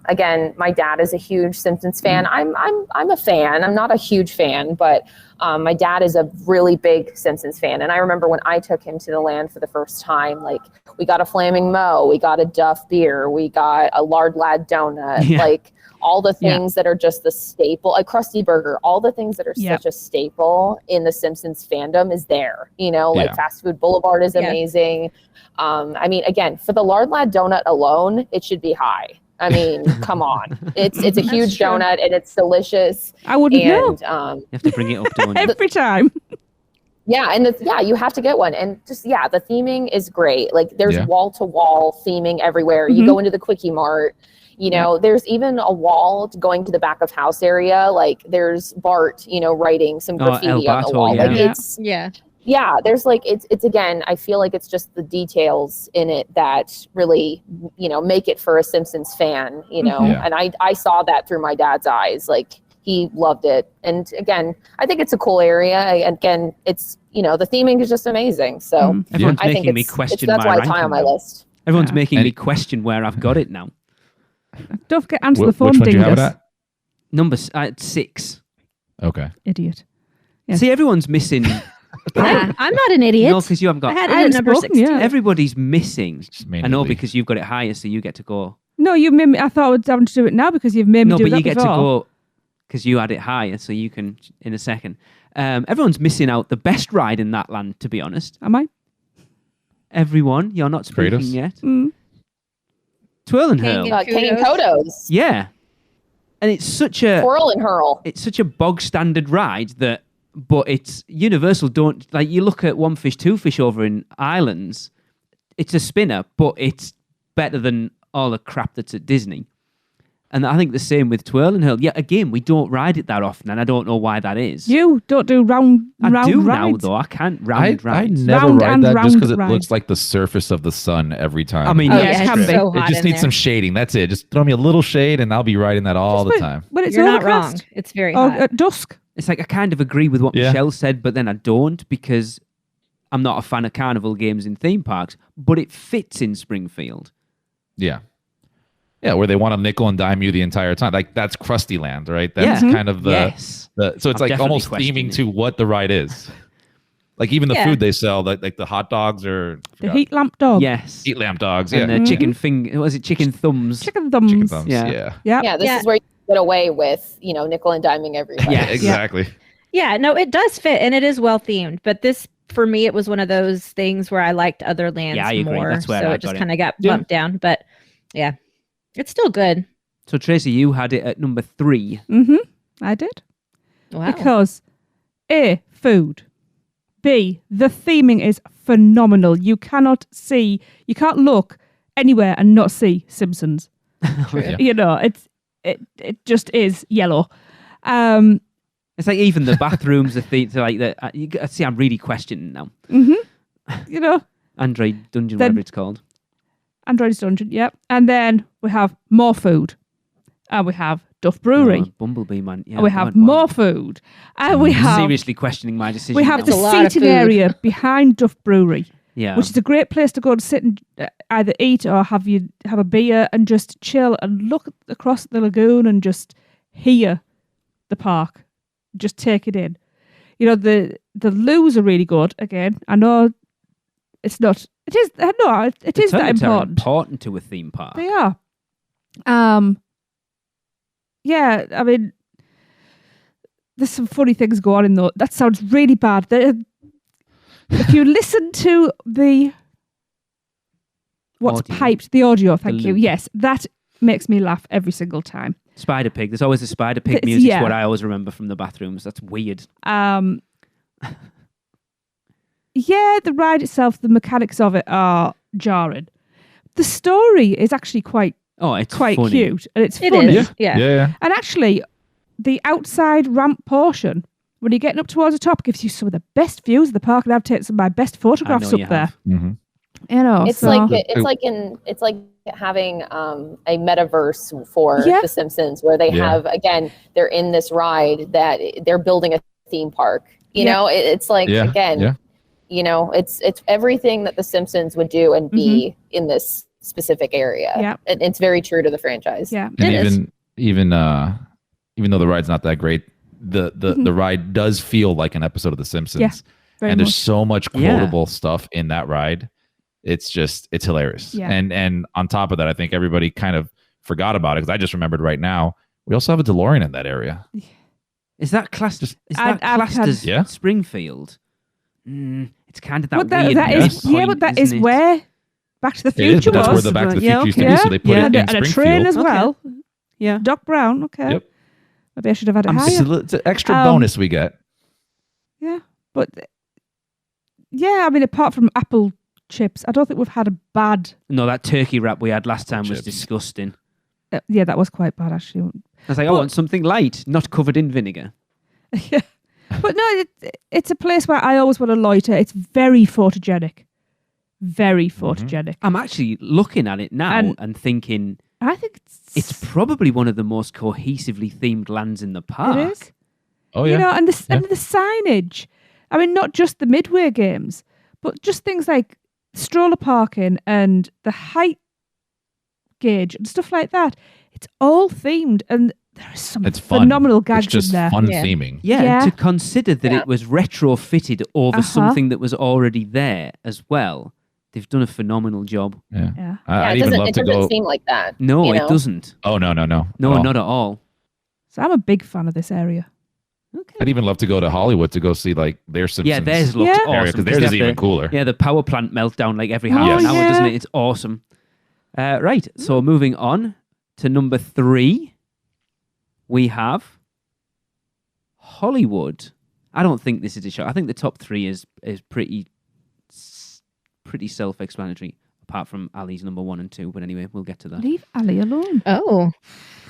again, my dad is a huge Simpsons fan. I'm a fan. I'm not a huge fan, but my dad is a really big Simpsons fan. And I remember when I took him to the land for the first time, like we got a Flaming Moe, we got a Duff beer, we got a Lard Lad donut, like. All the things that are just the staple, a Krusty Burger, all the things that are such a staple in the Simpsons fandom is there. Like Fast Food Boulevard is amazing. I mean, again, for the Lard Lad donut alone, it should be high. I mean, come on. It's a huge donut and it's delicious.
I wouldn't know.
You have to bring it up, don't you?
Every time.
Yeah, and you have to get one. And just, the theming is great. Like there's wall-to-wall theming everywhere. You go into the Quickie Mart. There's even a wall going to the back of house area. Like there's Bart, writing some graffiti on the wall. Like there's like, it's again, I feel like it's just the details in it that really, make it for a Simpsons fan, and I saw that through my dad's eyes. Like he loved it. And again, I think it's a cool area. Again, it's, the theming is just amazing. So
everyone's making me question
that's
my
why it's high on my list.
Everyone's making me question where I've got it now.
Don't forget answer the phone.
Which one do you have it at?
Number 6.
Okay.
Idiot.
Yeah. See, everyone's missing.
I'm not an idiot.
No, because you haven't got.
I had it at number 16.
Yeah.
Everybody's missing. I know because you've got it higher, so you get to go.
No, you made me. I thought I was having to do it now because you've made me do it.
No, but you get
before.
to go because you had it higher, so you can in a second. Everyone's missing out the best ride in that land, to be honest.
Am I?
Everyone, you're not speaking yet. Twirl and Hurl.
King and Kodos.
Yeah. And it's such a
Twirl and Hurl.
It's such a bog standard ride but it's universal. Don't like you look at One Fish, Two Fish over in Islands. It's a spinner, but it's better than all the crap that's at Disney. And I think the same with Twirl and Hurl. Yeah, again, we don't ride it that often, and I don't know why that is.
You don't do round
I do now,
rides.
though. I can't round rides.
I never
Round
ride
and
that just because it
round
looks like the surface of the sun every time.
I mean,
it can be. So
it
hot
just
in
needs
there.
some shading. That's it. Just throw me a little shade, and I'll be riding that all the time.
But it's
You're not wrong.
overcast.
It's very hot.
At dusk.
It's like I kind of agree with what Michelle said, but then I don't because I'm not a fan of carnival games in theme parks, but it fits in Springfield.
Yeah. Yeah, where they want to nickel and dime you the entire time. Like that's Krusty Land, right? That's kind of the so it's like almost theming to what the ride is. Like even the food they sell, like the hot dogs or
the heat lamp dog.
Yes.
Heat lamp dogs.
And the chicken finger. Was it chicken thumbs?
Chicken thumbs.
Chicken thumbs.
Yeah.
Yeah. This is where you get away with, nickel and diming everybody.
Yeah, exactly.
Yeah, no, it does fit and it is well themed. But this, for me, it was one of those things where I liked other lands more.
That's where
so it just kind of got bumped down. But yeah, it's still good.
So Tracy, you had it at number 3.
I did.
Wow.
Because A, food. B, the theming is phenomenal. You can't look anywhere and not see Simpsons. It just is yellow.
It's like even the bathrooms are themed. So like see, I'm really questioning now. Android Dungeon, whatever it's called.
Android's Dungeon, yep. And then we have more food. And we have Duff Brewery.
Bumblebee Man. Yeah,
and we have more food. And we have
seriously questioning my decision.
We have the seating area behind Duff Brewery.
Yeah.
Which is a great place to go and sit and either eat or have a beer and just chill and look across the lagoon and just hear the park. Just take it in. The loos are really good. Again, I know it's not. It is. No, it is that important.
Important to a theme park.
They are. Yeah, I mean, there's some funny things going on in though. That sounds really bad. If you listen to the audio, thank you. Yes, that makes me laugh every single time.
Spider Pig. There's always a Spider Pig music. What I always remember from the bathrooms. That's weird.
The ride itself, the mechanics of it are jarring. The story is actually quite
funny.
cute and it's funny.
Yeah.
And actually, the outside ramp portion, when you're getting up towards the top, gives you some of the best views of the park, and I've taken some of my best photographs up there.
Mm-hmm.
It's like having a metaverse for The Simpsons, where they have, again, they're in this ride that they're building a theme park. It's like it's everything that the Simpsons would do and be in this specific area.
Yeah,
and it's very true to the franchise.
Yeah,
and even though the ride's not that great, the ride does feel like an episode of The Simpsons.
Yeah,
and there's so much quotable stuff in that ride. It's hilarious.
Yeah.
And on top of that, I think everybody kind of forgot about it because I just remembered right now we also have a DeLorean in that area.
Is that classed as Springfield? It's kind of weird.
But that is where Back to the Future was.
That's where the Back to the Future used to be, so they put it in
and
Springfield.
A train as well.
Yeah.
Doc Brown, okay.
Yep.
Maybe I should have had it higher.
It's an extra bonus we get.
Yeah, but I mean, apart from apple chips, I don't think we've had a bad...
No, that turkey wrap we had last time was disgusting.
That was quite bad, actually.
I was like, I want something light, not covered in vinegar.
Yeah. But no, it's a place where I always want to loiter. It's very photogenic. Very photogenic.
I'm actually looking at it now and thinking...
I think
it's probably one of the most cohesively themed lands in the park.
It is.
Oh, yeah.
And the signage. I mean, not just the Midway games, but just things like stroller parking and the height gauge and stuff like that. It's all themed, and there is some phenomenal gags
in there. It's just fun theming.
Yeah, to consider that it was retrofitted over something that was already there as well. They've done a phenomenal job.
Yeah.
It doesn't seem like that.
No, it doesn't.
Oh, no.
No, not at all.
So I'm a big fan of this area.
Okay.
I'd even love to go to Hollywood to go see like their Simpsons.
Yeah, theirs looks awesome.
Because theirs is even cooler.
Yeah, the power plant meltdown like every half an hour, doesn't it? It's awesome. Right, so moving on to number 3, we have Hollywood. I don't think this is a show. I think the top 3 is pretty self-explanatory, apart from Ali's number 1 and 2. But anyway, we'll get to that.
Leave Ali alone.
Oh.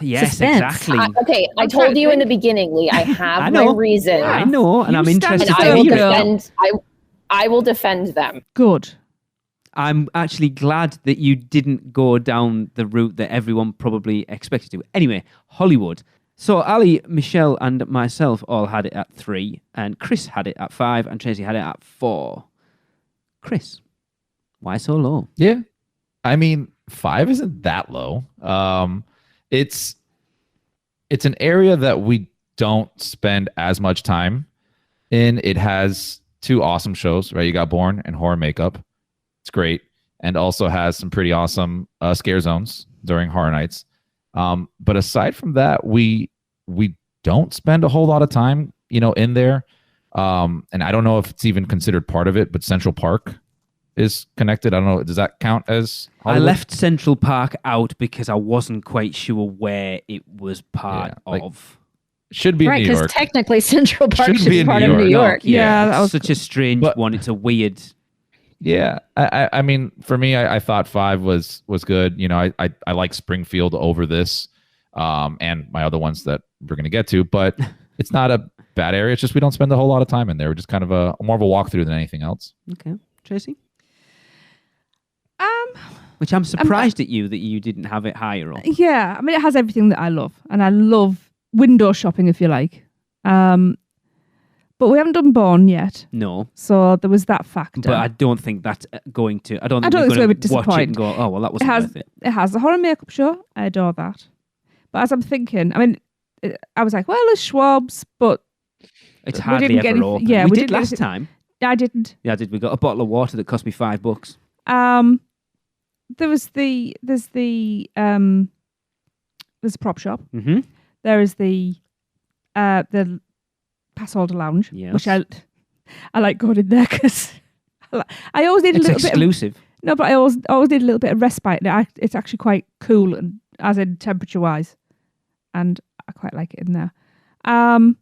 Yes,
suspense.
exactly.
I told you in the beginning, Lee, I have my reasons.
I know, and I'm interested
to hear I will defend them.
Good.
I'm actually glad that you didn't go down the route that everyone probably expected to. Anyway, Hollywood. So Ali, Michelle, and myself all had it at 3, and Chris had it at 5, and Tracy had it at 4. Chris, why so low?
Yeah. I mean, 5 isn't that low. It's an area that we don't spend as much time in. It has 2 awesome shows, right? You got Born and Horror Makeup. It's great. And also has some pretty awesome scare zones during horror nights. But aside from that, we don't spend a whole lot of time, in there. And I don't know if it's even considered part of it, but Central Park is connected. I don't know. Does that count as Hollywood?
I left Central Park out because I wasn't quite sure where it was part of.
Should be in New York.
Right, because technically Central Park should be part of New York.
Yeah, that was such a strange one. It's a weird.
Yeah, I mean, for me, I thought 5 was good. I like Springfield over this, and my other ones that we're going to get to. But it's not a bad area. It's just we don't spend a whole lot of time in there. We're just kind of more of a walkthrough than anything else.
Okay, Tracy. Which I'm surprised at you that you didn't have it higher up.
Yeah, I mean, it has everything that I love, and I love window shopping, if you like. But we haven't done Born yet.
No.
So there was that factor.
But I don't think that's going to... I don't think
it's
you're
going
going
to
watch it and go, oh, well, that wasn't worth it.
It has the horror makeup show. I adore that. But as I'm thinking, I mean, I was like, well, there's Schwab's, but...
It's hardly ever open.
Yeah,
we did last time.
I didn't.
Yeah, I did. We got a bottle of water that cost me $5.
There's the prop shop.
Mm-hmm.
There is the Pass Holder Lounge, which I like going in there because I always need a little bit. It's
exclusive.
No, but I always need a little bit of respite. It's actually quite cool, and as in temperature wise, and I quite like it in there. And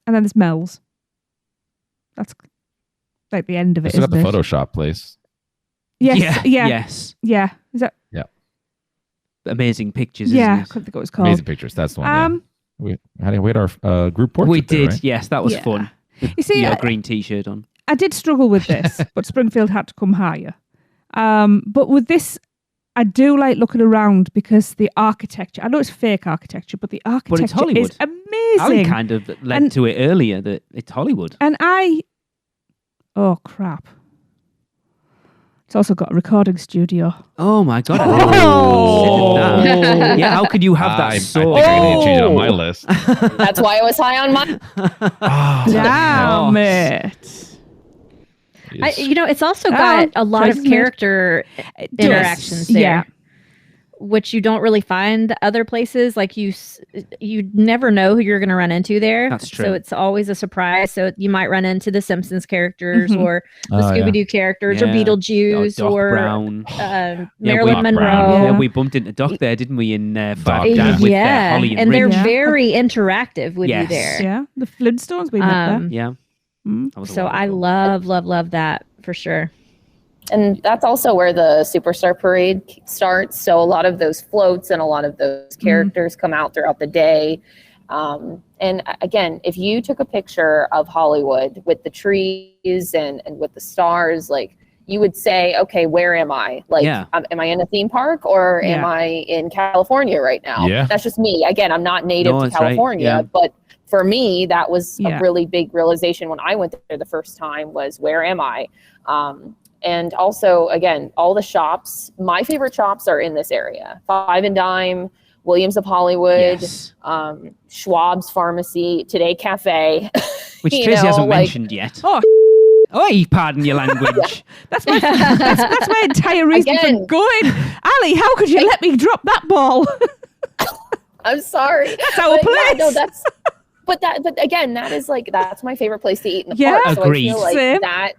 then there's Mel's. That's like the end of it.
It's got the Photoshop place.
Yes. Yeah.
Yes.
Yeah. Is that?
Yeah.
Yeah.
Amazing pictures.
I couldn't think what it was called.
Amazing Pictures. That's the one. We had our group portrait.
We did.
Right?
Yes, that was fun.
You see,
a green T-shirt on.
I did struggle with this, but Springfield had to come higher. But with this, I do like looking around because the architecture. I know it's fake architecture, but the architecture is amazing.
Ali kind of led to it earlier that it's Hollywood.
And oh crap. It's also got a recording studio.
Oh my god!
Oh.
Yeah, how could you have that?
I think I need to change it on my list.
That's why it was high on mine.
Damn it!
It's also got a lot of character interactions there. Yeah. Which you don't really find other places. Like you never know who you're going to run into there.
That's true.
So it's always a surprise. So you might run into the Simpsons characters or the Scooby-Doo characters or Beetlejuice or
Brown.
Marilyn Monroe.
Yeah, we bumped into Doc there, didn't we? In Holly and
they're very interactive with you there.
Yeah, the Flintstones we met there.
Yeah.
So I love that for sure.
And that's also where the Superstar Parade starts. So a lot of those floats and a lot of those characters come out throughout the day. And again, if you took a picture of Hollywood with the trees and with the stars, like you would say, okay, where am I? Like, am I in a theme park or am I in California right now?
Yeah.
That's just me. Again, I'm not native to California, but for me, that was a really big realization when I went there the first time was where am I? And also, again, all the shops, my favorite shops are in this area. Five and Dime, Williams of Hollywood, Schwab's Pharmacy, Today Cafe.
Which Tracy hasn't mentioned yet. Oh, pardon your language.
That's my entire reason for going. Ali, how could you let me drop that ball?
I'm sorry.
That's our place.
Yeah, no, but again, that's my favorite place to eat in the park. So
agreed.
I feel like that.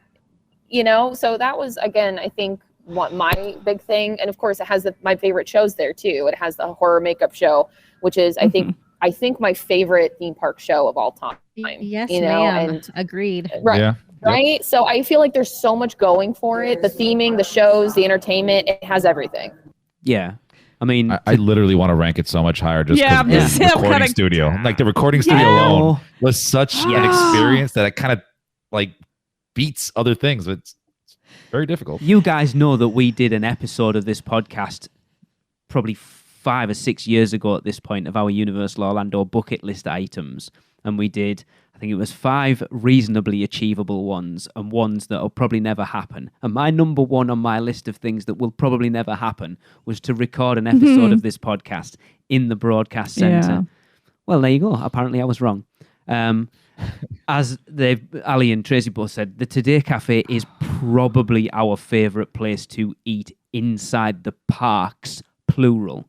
So that was, again, I think my big thing. And of course it has my favorite shows there too. It has the horror makeup show, which is, I think my favorite theme park show of all time.
Yes, ma'am. And agreed.
Right. Yeah. Right. Yep. So I feel like there's so much going for it. The theming, the shows, the entertainment, it has everything.
Yeah. I mean,
I literally want to rank it so much higher just because the recording studio. Like the recording studio alone was such an experience that it kind of like beats other things. It's very difficult.
You guys know that we did an episode of this podcast probably 5 or 6 years ago at this point of our Universal Orlando bucket list items. And we did, I think it was 5 reasonably achievable ones and ones that will probably never happen. And my number one on my list of things that will probably never happen was to record an episode of this podcast in the broadcast center. Yeah. Well, there you go. Apparently I was wrong. As Ali and Tracy both said, the Today Cafe is probably our favourite place to eat inside the parks, plural.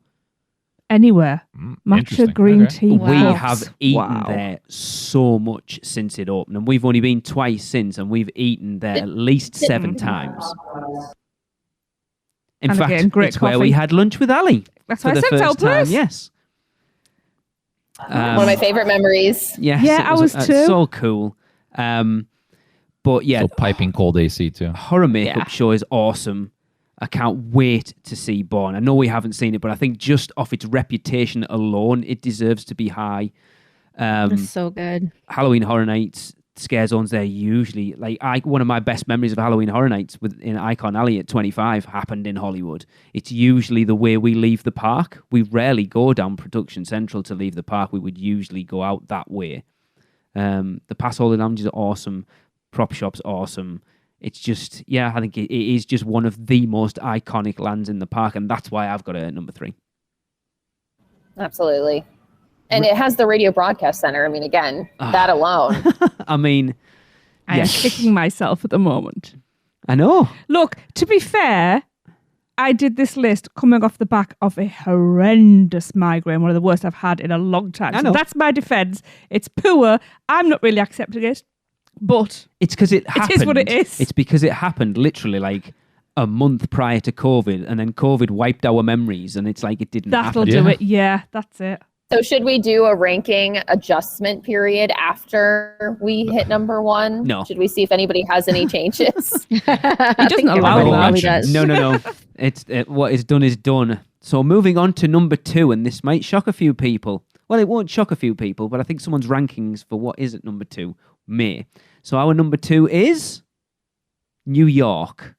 Anywhere. Matcha green tea.
We have eaten there so much since it opened, and we've only been twice since, and we've eaten there at least 7 times. In fact, it's where we had lunch with Ali.
That's why I said our place.
Yes.
One of my favorite memories.
Yes,
yeah, I was too.
So cool. But yeah,
so piping cold AC too.
Horror Makeup Show is awesome. I can't wait to see Born. I know we haven't seen it, but I think just off its reputation alone, it deserves to be high.
It's so good.
Halloween Horror Nights, scare zones there usually. One of my best memories of Halloween Horror Nights in Icon Alley at 25 happened in Hollywood. It's usually the way we leave the park. We rarely go down Production Central to leave the park. We would usually go out that way. The Pass Holder Lounges are awesome. Prop Shop's awesome. It's just, I think it is just one of the most iconic lands in the park, and that's why I've got it at number 3.
Absolutely. And it has the radio broadcast center. I mean, again, that alone.
I mean,
I am kicking myself at the moment.
I know.
Look, to be fair, I did this list coming off the back of a horrendous migraine, one of the worst I've had in a long time.
I know.
So that's my defense. It's poor. I'm not really accepting it, but
it's because it happened.
It is what it is.
It's because it happened literally like a month prior to COVID, and then COVID wiped our memories, and it's like it didn't happen.
That'll do it. Yeah, that's it.
So should we do a ranking adjustment period after we hit number 1?
No.
Should we see if anybody has any changes?
He doesn't allow that.
No. What is done is done. So moving on to number 2, and this might shock a few people. Well, it won't shock a few people, but I think someone's rankings for what is at number 2 may. So our number 2 is New York.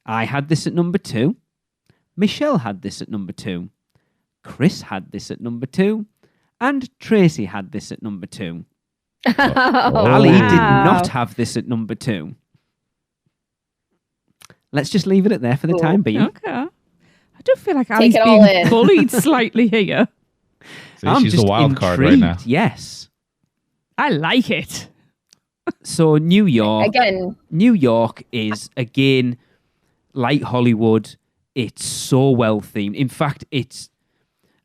I had this at number 2. Michelle had this at number 2. Chris had this at number 2, and Tracy had this at number 2. Ali did not have this at number 2. Let's just leave it at there for the time being.
Okay. I do feel like Ali's being bullied slightly here.
See, she's the wild card right now.
Yes.
I like it.
So New York.
Again.
New York is, again, like Hollywood. It's so well themed. In fact, it's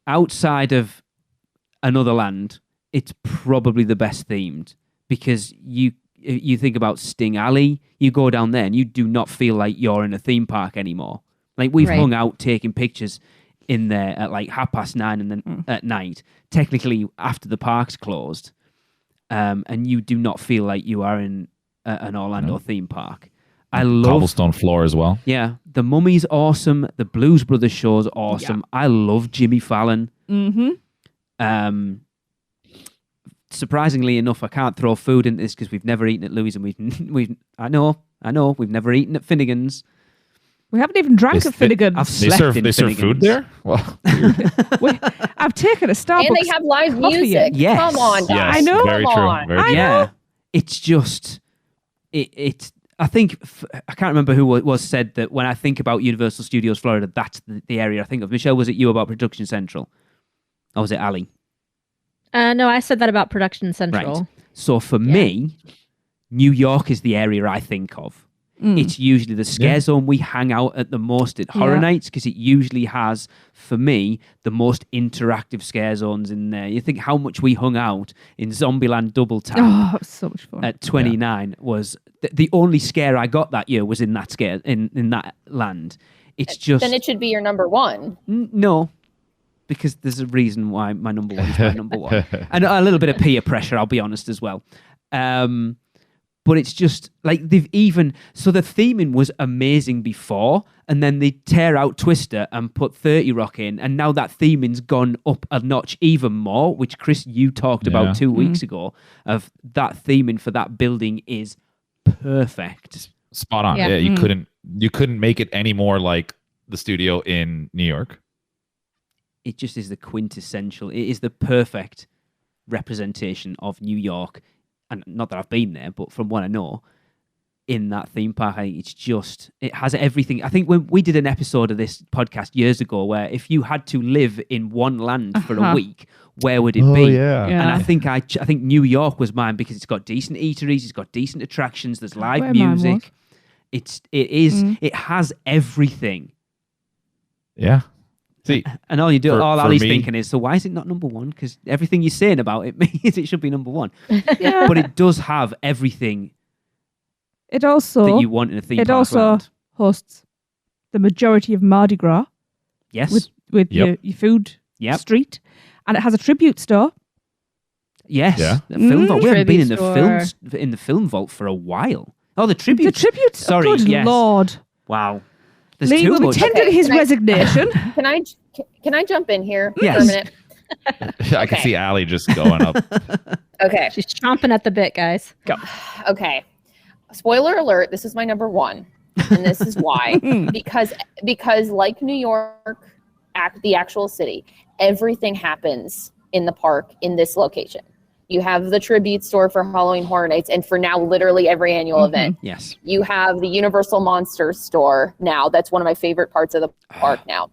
outside of another land, it's probably the best themed, because you think about Sting Alley, you go down there and you do not feel like you're in a theme park anymore. Like we've hung out taking pictures in there at like 9:30 and then at night, technically after the park's closed, and you do not feel like you are in an Orlando theme park. I love
cobblestone floor as well.
Yeah, the Mummy's awesome. The Blues Brothers show's awesome. Yeah. I love Jimmy Fallon.
Mm-hmm.
Surprisingly enough, I can't throw food into this because we've never eaten at Louis, and I know we've never eaten at Finnegan's.
We haven't even drank at Finnegan's.
They serve food there? Well,
I've taken a Starbucks.
And they have live music.
Yes.
Come on, guys.
Yes,
I know.
Very true. Very true.
Yeah. It's just it. I think, I can't remember who it was said that when I think about Universal Studios Florida, that's the area I think of. Michelle, was it you about Production Central? Or was it Ali?
No, I said that about Production Central.
Right. So for me, New York is the area I think of. It's usually the scare zone we hang out at the most at Horror Nights, because it usually has, for me, the most interactive scare zones in there. You think how much we hung out in Zombieland Double Tap.
Oh, it was so much fun.
At 29 was the only scare I got that year was in that scare in that land. It's just
then it should be your number 1.
No, because there's a reason why my number 1 is my number 1, and a little bit of peer pressure. I'll be honest as well. But it's just like the theming was amazing before, and then they tear out Twister and put 30 Rock in, and now that theming's gone up a notch even more, which Chris, you talked about 2 weeks ago, of that theming for that building is perfect.
Spot on. Yeah, you couldn't make it any more like the studio in New York.
it just is the quintessential. It is the perfect representation of New York, and not that I've been there, but from what I know, in that theme park, it has everything. I think when we did an episode of this podcast years ago, where if you had to live in one land for a week, where would it be?
Yeah.
And I think New York was mine because it's got decent eateries, it's got decent attractions, there's live music. It has everything.
Yeah. See,
and all Ali's thinking is, so why is it not number one? Because everything you're saying about it means it should be number one.
Yeah.
But it does have everything.
It also
that you want in a theme park.
It also
land.
hosts the majority of Mardi Gras.
Yes.
With your food street, and it has a tribute store.
Yes.
Yeah.
The film vault. We haven't been
Tribute
in the film vault for a while. Oh, the tribute.
The tribute.
Sorry.
Good
yes.
Lord.
Wow. There's
Lee
too
will be
much.
tendering his resignation.
Can I jump in here
Yes.
for a minute?
I can see Allie just going up.
Okay.
She's chomping at the bit, guys.
Go.
Okay. Spoiler alert, this is my number one. And this is why. because like New York, the actual city, everything happens in the park in this location. You have the tribute store for Halloween Horror Nights, and for now, literally every annual event.
Yes.
You have the Universal Monsters store now. That's one of my favorite parts of the park now.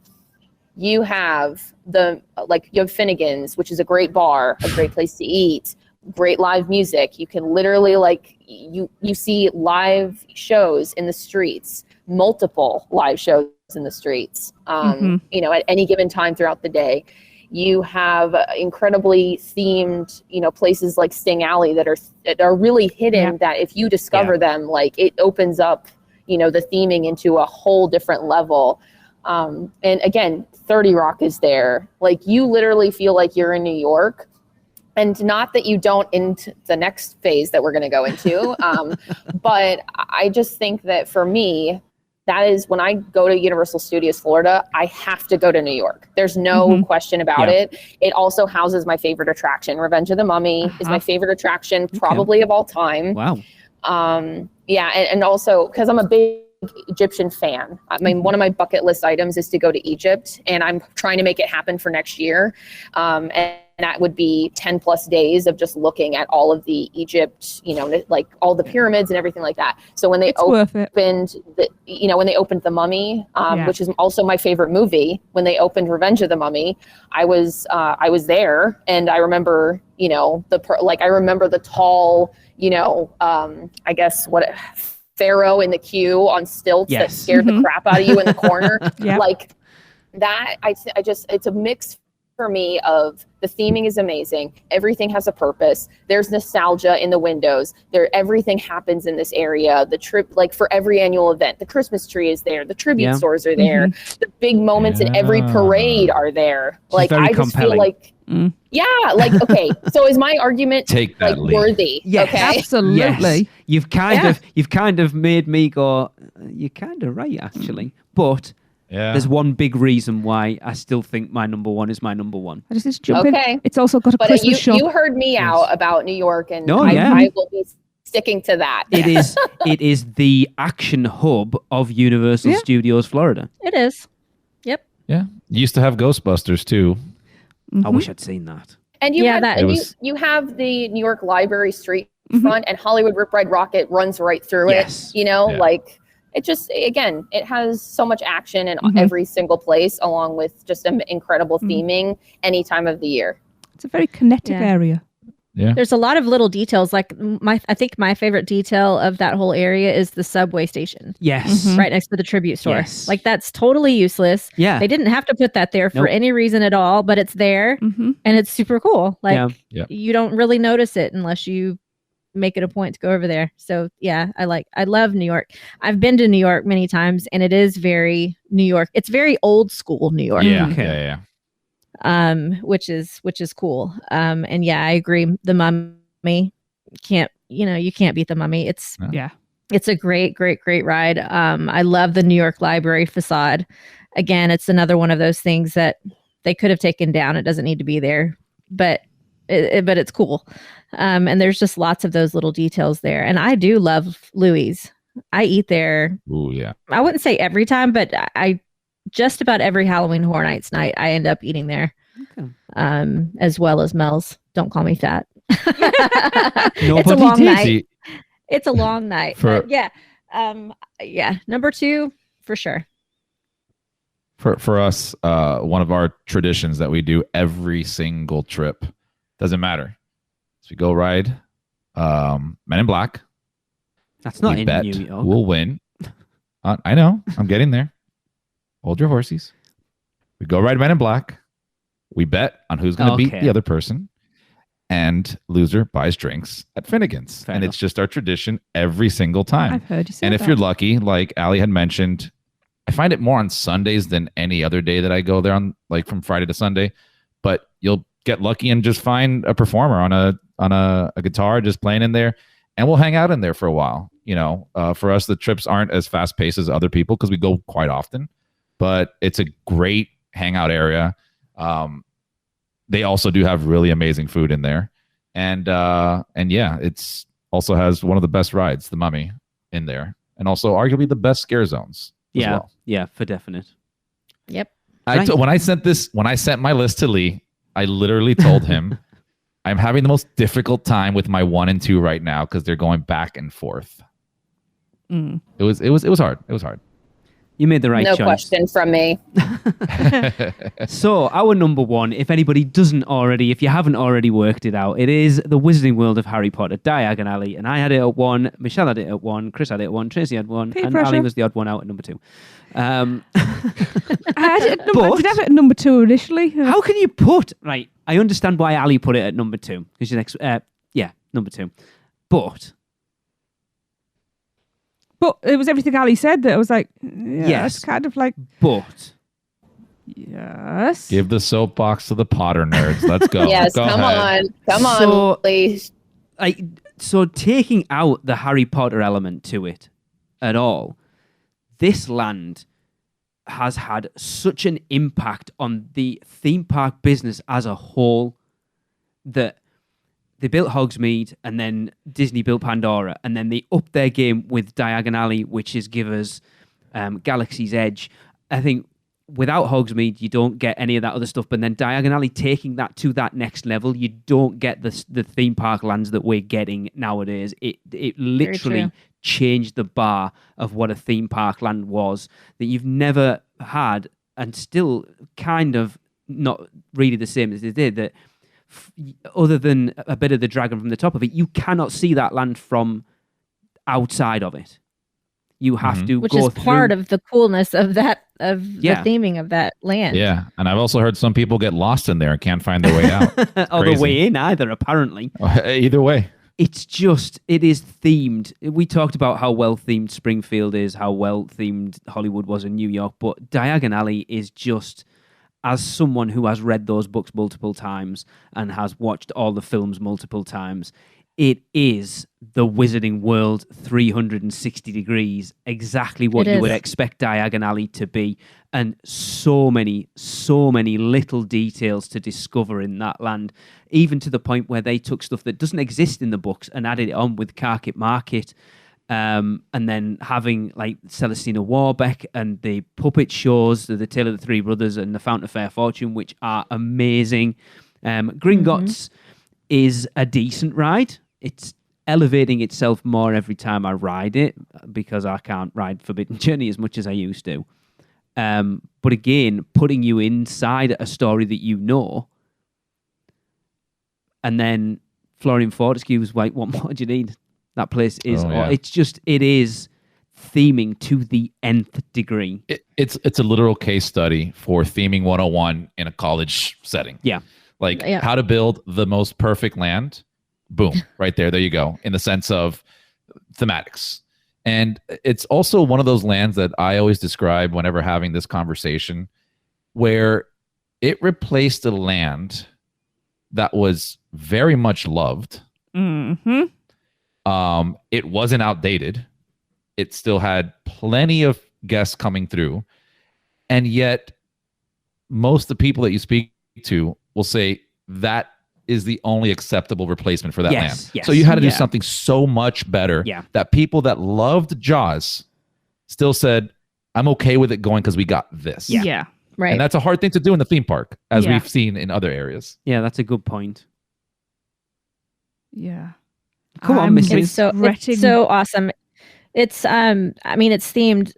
You have you have Finnegan's, which is a great bar, a great place to eat, great live music. You can literally you see live shows in the streets, multiple live shows in the streets, at any given time throughout the day. You have incredibly themed, places like Sting Alley that are really hidden, that if you discover them, it opens up, the theming into a whole different level. And again, 30 Rock is there. You literally feel like you're in New York. And not that you don't into the next phase that we're going to go into. But I just think that for me, that is when I go to Universal Studios Florida, I have to go to New York. There's no question about it. It also houses my favorite attraction. Revenge of the Mummy is my favorite attraction, probably of all time.
Wow.
And also because I'm a big Egyptian fan. I mean, one of my bucket list items is to go to Egypt, and I'm trying to make it happen for next year. And that would be 10 plus days of just looking at all of the Egypt, all the pyramids and everything like that. So when they opened the Mummy, which is also my favorite movie, when they opened Revenge of the Mummy, I was there, and I remember, I remember the tall, I guess Pharaoh in the queue on stilts that scared the crap out of you in the corner. It's a mix for me of the theming is amazing. Everything has a purpose. There's nostalgia in the windows. Everything happens in this area. The trip, for every annual event, the Christmas tree is there. The tribute stores are there. The big moments in every parade are there. I just feel like, okay. So is my argument
take that
worthy?
Yes,
okay?
Absolutely.
Yes. You've kind of made me go, you're kind of right, actually. But there's one big reason why I still think my number one is my number one.
I just jump in. It's also got a Christmas shop.
You heard me out about New York, and I will be sticking to that.
It is the action hub of Universal Studios Florida.
It is. Yep.
Yeah. You used to have Ghostbusters too.
I wish I'd seen that.
And you you have the New York Library Street front, and Hollywood Rip Ride Rocket runs right through it. It just, again, it has so much action in every single place, along with just an incredible theming any time of the year.
It's a very kinetic area.
Yeah.
There's a lot of little details. I think my favorite detail of that whole area is the subway station.
Yes.
Right next to the tribute store.
Yes.
That's totally useless.
Yeah.
They didn't have to put that there for any reason at all, but it's there and it's super cool. You don't really notice it unless you make it a point to go over there. So I love New York. I've been to New York many times, and it is very New York. It's very old school New York.
Yeah.
Okay.
Which is cool. I agree. The Mummy you can't beat the Mummy. It's a great ride. I love the New York Library facade. Again, it's another one of those things that they could have taken down. It doesn't need to be there, but it's cool. And there's just lots of those little details there. And I do love Louis. I eat there.
Ooh, yeah.
I wouldn't say every time, but I just about every Halloween Horror Nights night, I end up eating there.
Okay.
As well as Mel's. Don't call me fat.
Nobody
It's a long
did.
night. It's a long night. But yeah. Number 2 for sure.
For us, one of our traditions that we do every single trip, doesn't matter. So we go ride Men in Black.
That's not
we
in
bet
New York.
we'll win. I know. I'm getting there. Hold your horses. We go ride Men in Black. We bet on who's going to beat the other person. And loser buys drinks at Finnegan's.
Fair
and
enough.
It's just our tradition every single time.
I've heard you say
And
that.
if you're lucky, like Ali had mentioned, I find it more on Sundays than any other day that I go there on, like from Friday to Sunday. But you'll get lucky and just find a performer on a guitar just playing in there, and we'll hang out in there for a while. You know, for us, the trips aren't as fast paced as other people because we go quite often, but it's a great hangout area. They also do have really amazing food in there, and yeah, it's also has one of the best rides, the Mummy, in there, and also arguably the best scare zones. As well.
Yeah, for definite.
Yep.
When I sent my list to Lee, I literally told him I'm having the most difficult time with my 1 and 2 right now because they're going back and forth. It was hard. It was hard.
You made the right choice.
No question from me.
So our number 1, if you haven't already worked it out, it is The Wizarding World of Harry Potter, Diagon Alley. And I had it at 1, Michelle had it at 1, Chris had it at 1, Tracy had 1, and Ali was the odd one out at number 2.
I did have it at number 2 initially.
How can you put... Right, I understand why Ali put it at number 2. Because your next... number 2. But
it was everything Ali said that I was like, yes, it's kind of like...
But...
Yes.
Give the soapbox to the Potter nerds. Let's go.
Yes,
go
come
ahead.
on, please.
So taking out the Harry Potter element to it at all, this land has had such an impact on the theme park business as a whole that they built Hogsmeade and then Disney built Pandora, and then they upped their game with Diagon Alley, which is give us Galaxy's Edge. I think without Hogsmeade, you don't get any of that other stuff. But then Diagon Alley taking that to that next level, you don't get the theme park lands that we're getting nowadays. It literally changed the bar of what a theme park land was that you've never had, and still kind of not really the same as they did. That other than a bit of the dragon from the top of it, you cannot see that land from outside of it. You have to
Which
go
is part of the coolness of that, the theming of that land.
Yeah, and I've also heard some people get lost in there and can't find their way out.
Or the way in either, apparently.
Either way.
It is themed. We talked about how well themed Springfield is, how well themed Hollywood was in New York, but Diagon Alley is just, as someone who has read those books multiple times and has watched all the films multiple times, it is the Wizarding World 360 degrees, exactly what you would expect Diagon Alley to be. And so many little details to discover in that land, even to the point where they took stuff that doesn't exist in the books and added it on with Carket Market. And then having like Celestina Warbeck and the puppet shows, the Tale of the Three Brothers and the Fountain of Fair Fortune, which are amazing. Gringotts is a decent ride. It's elevating itself more every time I ride it because I can't ride Forbidden Journey as much as I used to. But again, putting you inside a story that you know, and then Florian Fortescue's like, what more do you need? That place is, it is theming to the nth degree.
It's a literal case study for theming 101 in a college setting.
Yeah.
How to build the most perfect land. Boom, right there. There you go. In the sense of thematics. And it's also one of those lands that I always describe whenever having this conversation, where it replaced a land that was very much loved.
Mm-hmm.
It wasn't outdated. It still had plenty of guests coming through. And yet, most of the people that you speak to will say that is the only acceptable replacement for that land.
Yes,
so you had to do something so much better that people that loved Jaws still said, I'm okay with it going because we got this.
Yeah.
Right.
And that's a hard thing to do in the theme park, as we've seen in other areas.
Yeah, that's a good point.
Yeah.
Come on, Mrs.
It's so awesome. It's I mean, it's themed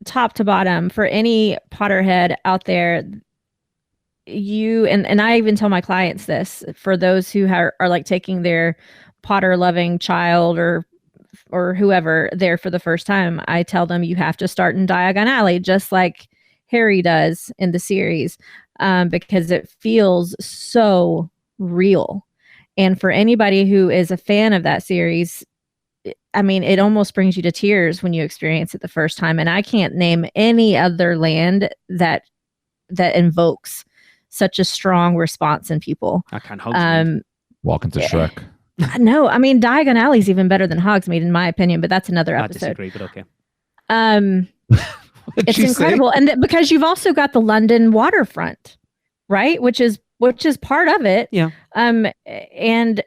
top to bottom for any Potterhead out there. You and I even tell my clients this, for those who are like taking their Potter loving child or whoever there for the first time, I tell them you have to start in Diagon Alley, just like Harry does in the series, because it feels so real. And for anybody who is a fan of that series, I mean, it almost brings you to tears when you experience it the first time. And I can't name any other land that invokes such a strong response in people.
I can't Hogsmeade.
Walk into Shrek.
No, I mean, Diagon Alley is even better than Hogsmeade, in my opinion, but that's another episode.
I disagree, but okay.
It's incredible. And because you've also got the London waterfront, right? Which is part of it.
Yeah.
And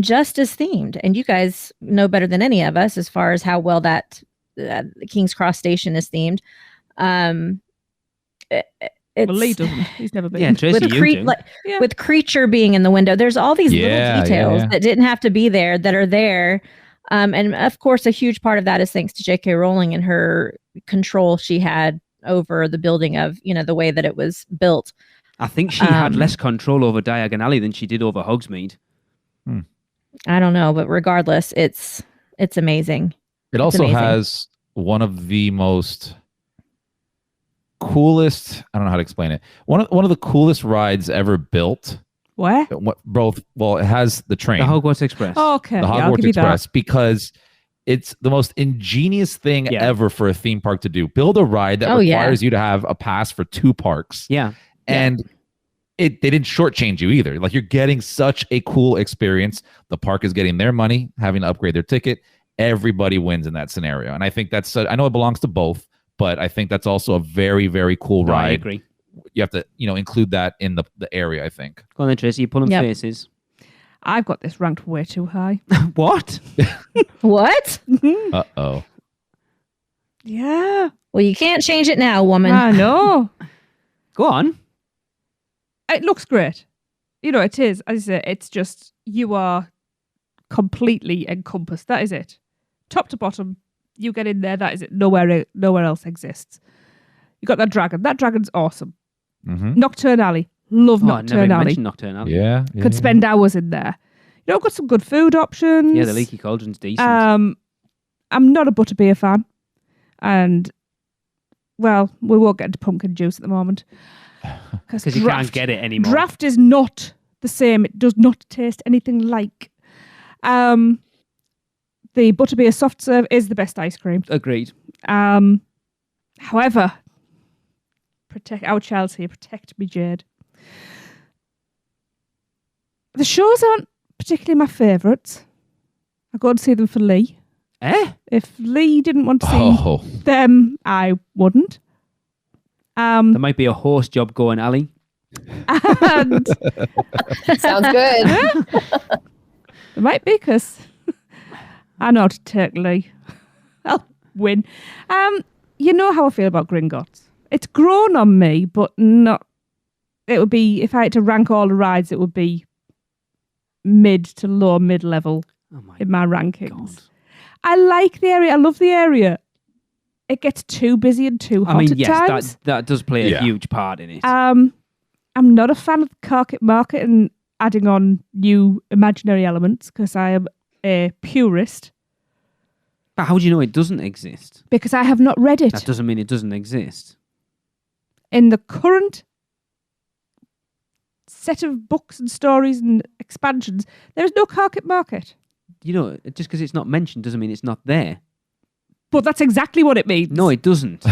just as themed. And you guys know better than any of us as far as how well that King's Cross Station is themed.
Well, Lee doesn't. He's never been.
Yeah, Tracy,
with Creature being in the window, there's all these little details that didn't have to be there that are there. And of course, a huge part of that is thanks to J.K. Rowling and her control she had over the building of, the way that it was built.
I think she had less control over Diagon Alley than she did over Hogsmeade.
I don't know, but regardless, it's amazing.
It also has one of the most coolest, I don't know how to explain it. One of the coolest rides ever built.
Where?
It has the train.
The Hogwarts Express.
Oh, okay.
The Hogwarts Express, because it's the most ingenious thing ever for a theme park to do. Build a ride that requires you to have a pass for 2 parks.
Yeah.
And they didn't shortchange you either. Like, you're getting such a cool experience. The park is getting their money, having to upgrade their ticket. Everybody wins in that scenario. And I think I know it belongs to both, but I think that's also a very, very cool ride.
I agree.
You have to, include that in the area, I think.
Go on then, Tracy. You're pulling faces.
I've got this ranked way too high.
What?
What?
Uh-oh.
Yeah.
Well, you can't change it now, woman.
I know.
Go on.
It looks great. It is. As I say, it's just, you are completely encompassed. That is it. Top to bottom, you get in there. That is it. Nowhere else exists. You got that dragon. That dragon's awesome.
Mm-hmm.
Nocturne Alley. Love Nocturne Alley.
Nocturne Alley.
Yeah.
Could spend hours in there. I've got some good food options.
Yeah, the Leaky Cauldron's decent.
I'm not a butterbeer fan. And, well, we won't get into pumpkin juice at the moment.
Because you can't get it anymore.
Draft is not the same. It does not taste anything like. The butterbeer soft serve is the best ice cream.
Agreed.
However, protect our child here. Protect me, Jade. The shows aren't particularly my favourites. I go and see them for Lee. If Lee didn't want to see them, I wouldn't.
There might be a horse job going, Ali.
And
sounds good.
There might be, because I know how to take Lee. I'll win. You know how I feel about Gringotts. It's grown on me, but not. It would be, if I had to rank all the rides, it would be mid to low mid level in my rankings. God. I like the area. I love the area. It gets too busy and too hot at times.
That does play a huge part in it.
I'm not a fan of the Carpet Market and adding on new imaginary elements, because I am a purist.
But how do you know it doesn't exist?
Because I have not read it.
That doesn't mean it doesn't exist.
In the current set of books and stories and expansions, there is no Carpet Market.
Just because it's not mentioned doesn't mean it's not there.
But that's exactly what it means.
No, it doesn't.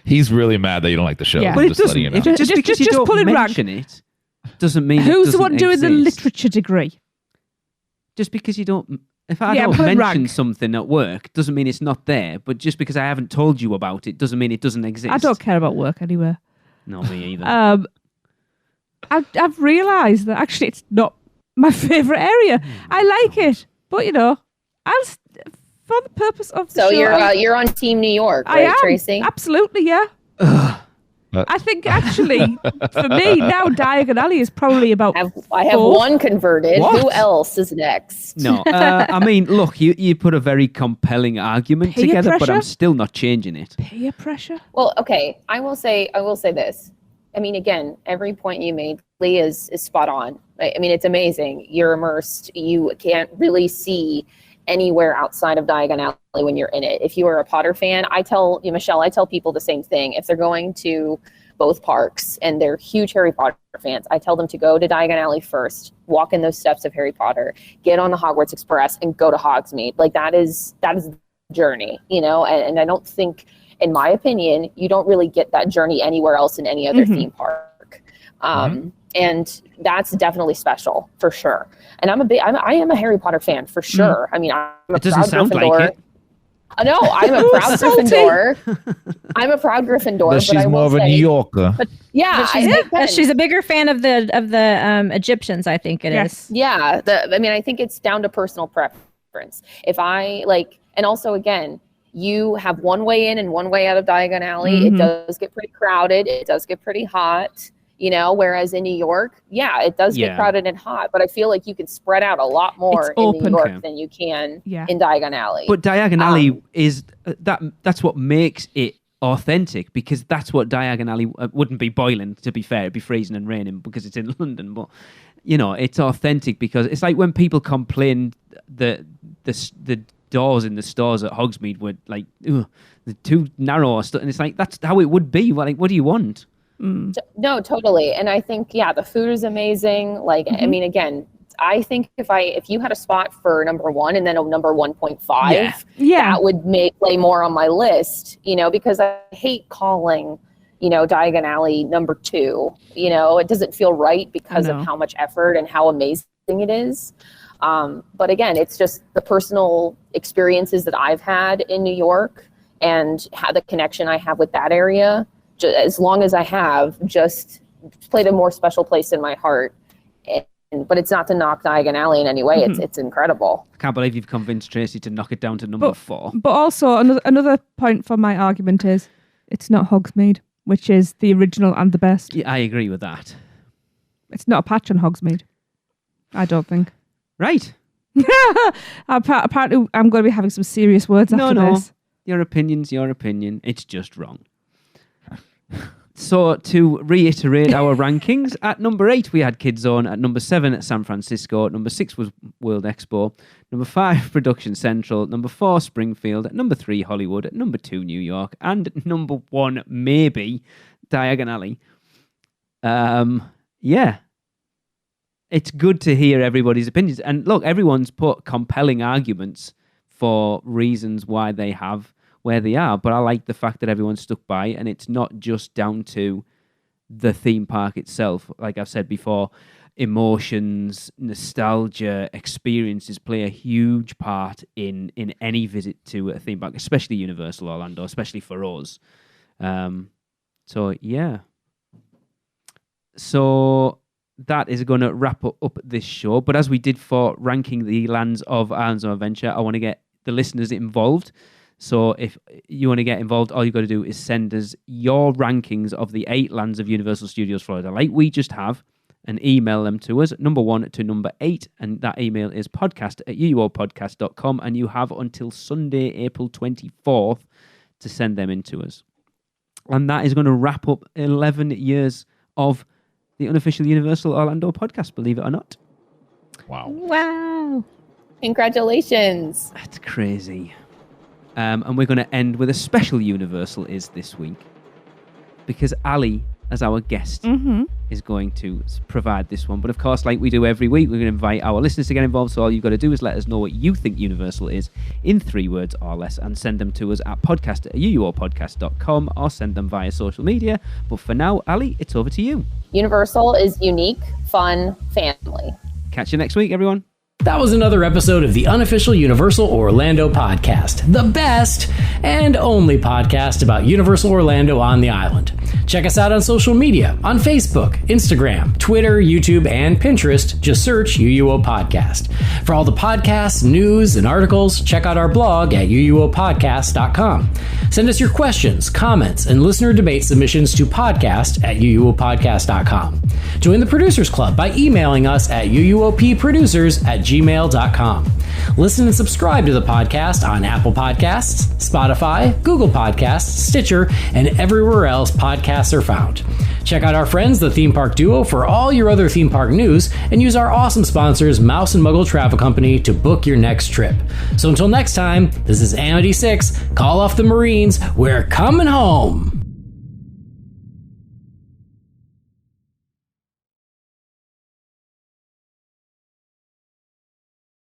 He's really mad that you don't like the show.
Yeah.
I'm
But it
just
doesn't.
letting you know.
Just because you don't mention it doesn't mean
Who's
it
the one doing
exist.
the literature degree?
Just because you don't... If I don't mention something at work, doesn't mean it's not there. But just because I haven't told you about it, doesn't mean it doesn't exist.
I don't care about work anywhere.
No, me either.
I've realised that actually it's not my favourite area. I like it. But, for the purpose of the
So
show.
you're on Team New York,
I
right,
am.
Tracy?
Absolutely, yeah. I think actually, for me now, Diagon Alley is probably about.
I have one converted.
What?
Who else is next?
No, I mean, look, you put a very compelling argument
Peer
together, but
pressure?
I'm still not changing it.
Peer pressure.
Well, okay. I will say this. I mean, again, every point you made, Lee, is spot on. Right? I mean, it's amazing. You're immersed. You can't really see anywhere outside of Diagon Alley when you're in it. If you are a Potter fan, Michelle, I tell people the same thing. If they're going to both parks and they're huge Harry Potter fans, I tell them to go to Diagon Alley first, walk in those steps of Harry Potter, get on the Hogwarts Express, and go to Hogsmeade. Like that is the journey, and I don't think, in my opinion, you don't really get that journey anywhere else in any other theme park. And that's definitely special for sure. And I am a Harry Potter fan for sure. I mean, I'm a proud Gryffindor.
Like it.
No, I'm a proud Gryffindor. I'm a proud Gryffindor,
But she's more of a New Yorker.
But yeah,
she's a bigger fan of the Egyptians, I think it is.
Yeah, I think it's down to personal preference. If I and also again, you have one way in and one way out of Diagon Alley. It does get pretty crowded. It does get pretty hot. Whereas in New York, it does get crowded and hot, but I feel like you can spread out a lot more in New York than you can in Diagon Alley.
But Diagon Alley is that's what makes it authentic, because that's what Diagon Alley wouldn't be boiling, to be fair. It'd be freezing and raining because it's in London, but it's authentic because it's like when people complain the doors in the stores at Hogsmeade were like, they're too narrow or stuff, and it's like that's how it would be. Like, what do you want?
No, totally. And I think, the food is amazing. I mean, again, I think if you had a spot for number 1 and then a number 1.5, that would play more on my list, because I hate calling, Diagon Alley number 2. It doesn't feel right because of how much effort and how amazing it is. But again, it's just the personal experiences that I've had in New York and how the connection I have with that area. As long as I have, just played a more special place in my heart. But it's not to knock Diagon Alley in any way. It's incredible.
I can't believe you've convinced Tracy to knock it down to number 4.
But also, another point for my argument is it's not Hogsmeade, which is the original and the best.
Yeah, I agree with that.
It's not a patch on Hogsmeade, I don't think.
Right.
Apparently, I'm going to be having some serious words after this.
Your opinion's your opinion. It's just wrong. So to reiterate our rankings, at number 8 we had Kidzone, at number 7 at San Francisco, at number 6 was World Expo, number 5 Production Central, number 4 Springfield, at number 3 Hollywood, at number 2 New York, and at number 1 maybe Diagon Alley. It's good to hear everybody's opinions, and look, everyone's put compelling arguments for reasons why they have where they are, but I like the fact that everyone stuck by, and it's not just down to the theme park itself. Like I've said before, emotions, nostalgia, experiences play a huge part in any visit to a theme park, especially Universal Orlando, especially for us. So that is going to wrap up this show, but as we did for ranking the lands of Islands of Adventure, I want to get the listeners involved. So if you want to get involved, all you've got to do is send us your rankings of the 8 lands of Universal Studios Florida, like we just have, and email them to us, number 1 to number 8, and that email is podcast@uuopodcast.com, and you have until Sunday, April 24th to send them in to us. And that is going to wrap up 11 years of the unofficial Universal Orlando podcast, believe it or not.
Wow.
Congratulations.
That's crazy. And we're going to end with a special Universal is this week, because Ali, as our guest, is going to provide this one. But of course, like we do every week, we're going to invite our listeners to get involved. So all you've got to do is let us know what you think Universal is in 3 words or less, and send them to us at podcast@uuopodcast.com, or send them via social media. But for now, Ali, it's over to you.
Universal is unique, fun, family.
Catch you next week, everyone.
That was another episode of the unofficial Universal Orlando podcast, the best and only podcast about Universal Orlando on the island. Check us out on social media, on Facebook, Instagram, Twitter, YouTube, and Pinterest. Just search UUO Podcast. For all the podcasts, news, and articles, check out our blog at uuopodcast.com. Send us your questions, comments, and listener debate submissions to podcast@uuopodcast.com. Join the Producers Club by emailing us at uuopproducers@gmail.com. Listen and subscribe to the podcast on Apple Podcasts, Spotify, Google Podcasts, Stitcher, and everywhere else podcasts are found. Check out our friends, the Theme Park Duo, for all your other theme park news, and use our awesome sponsors, Mouse and Muggle Travel Company, to book your next trip. So until next time, this is Amity 6. Call off the Marines. We're coming home.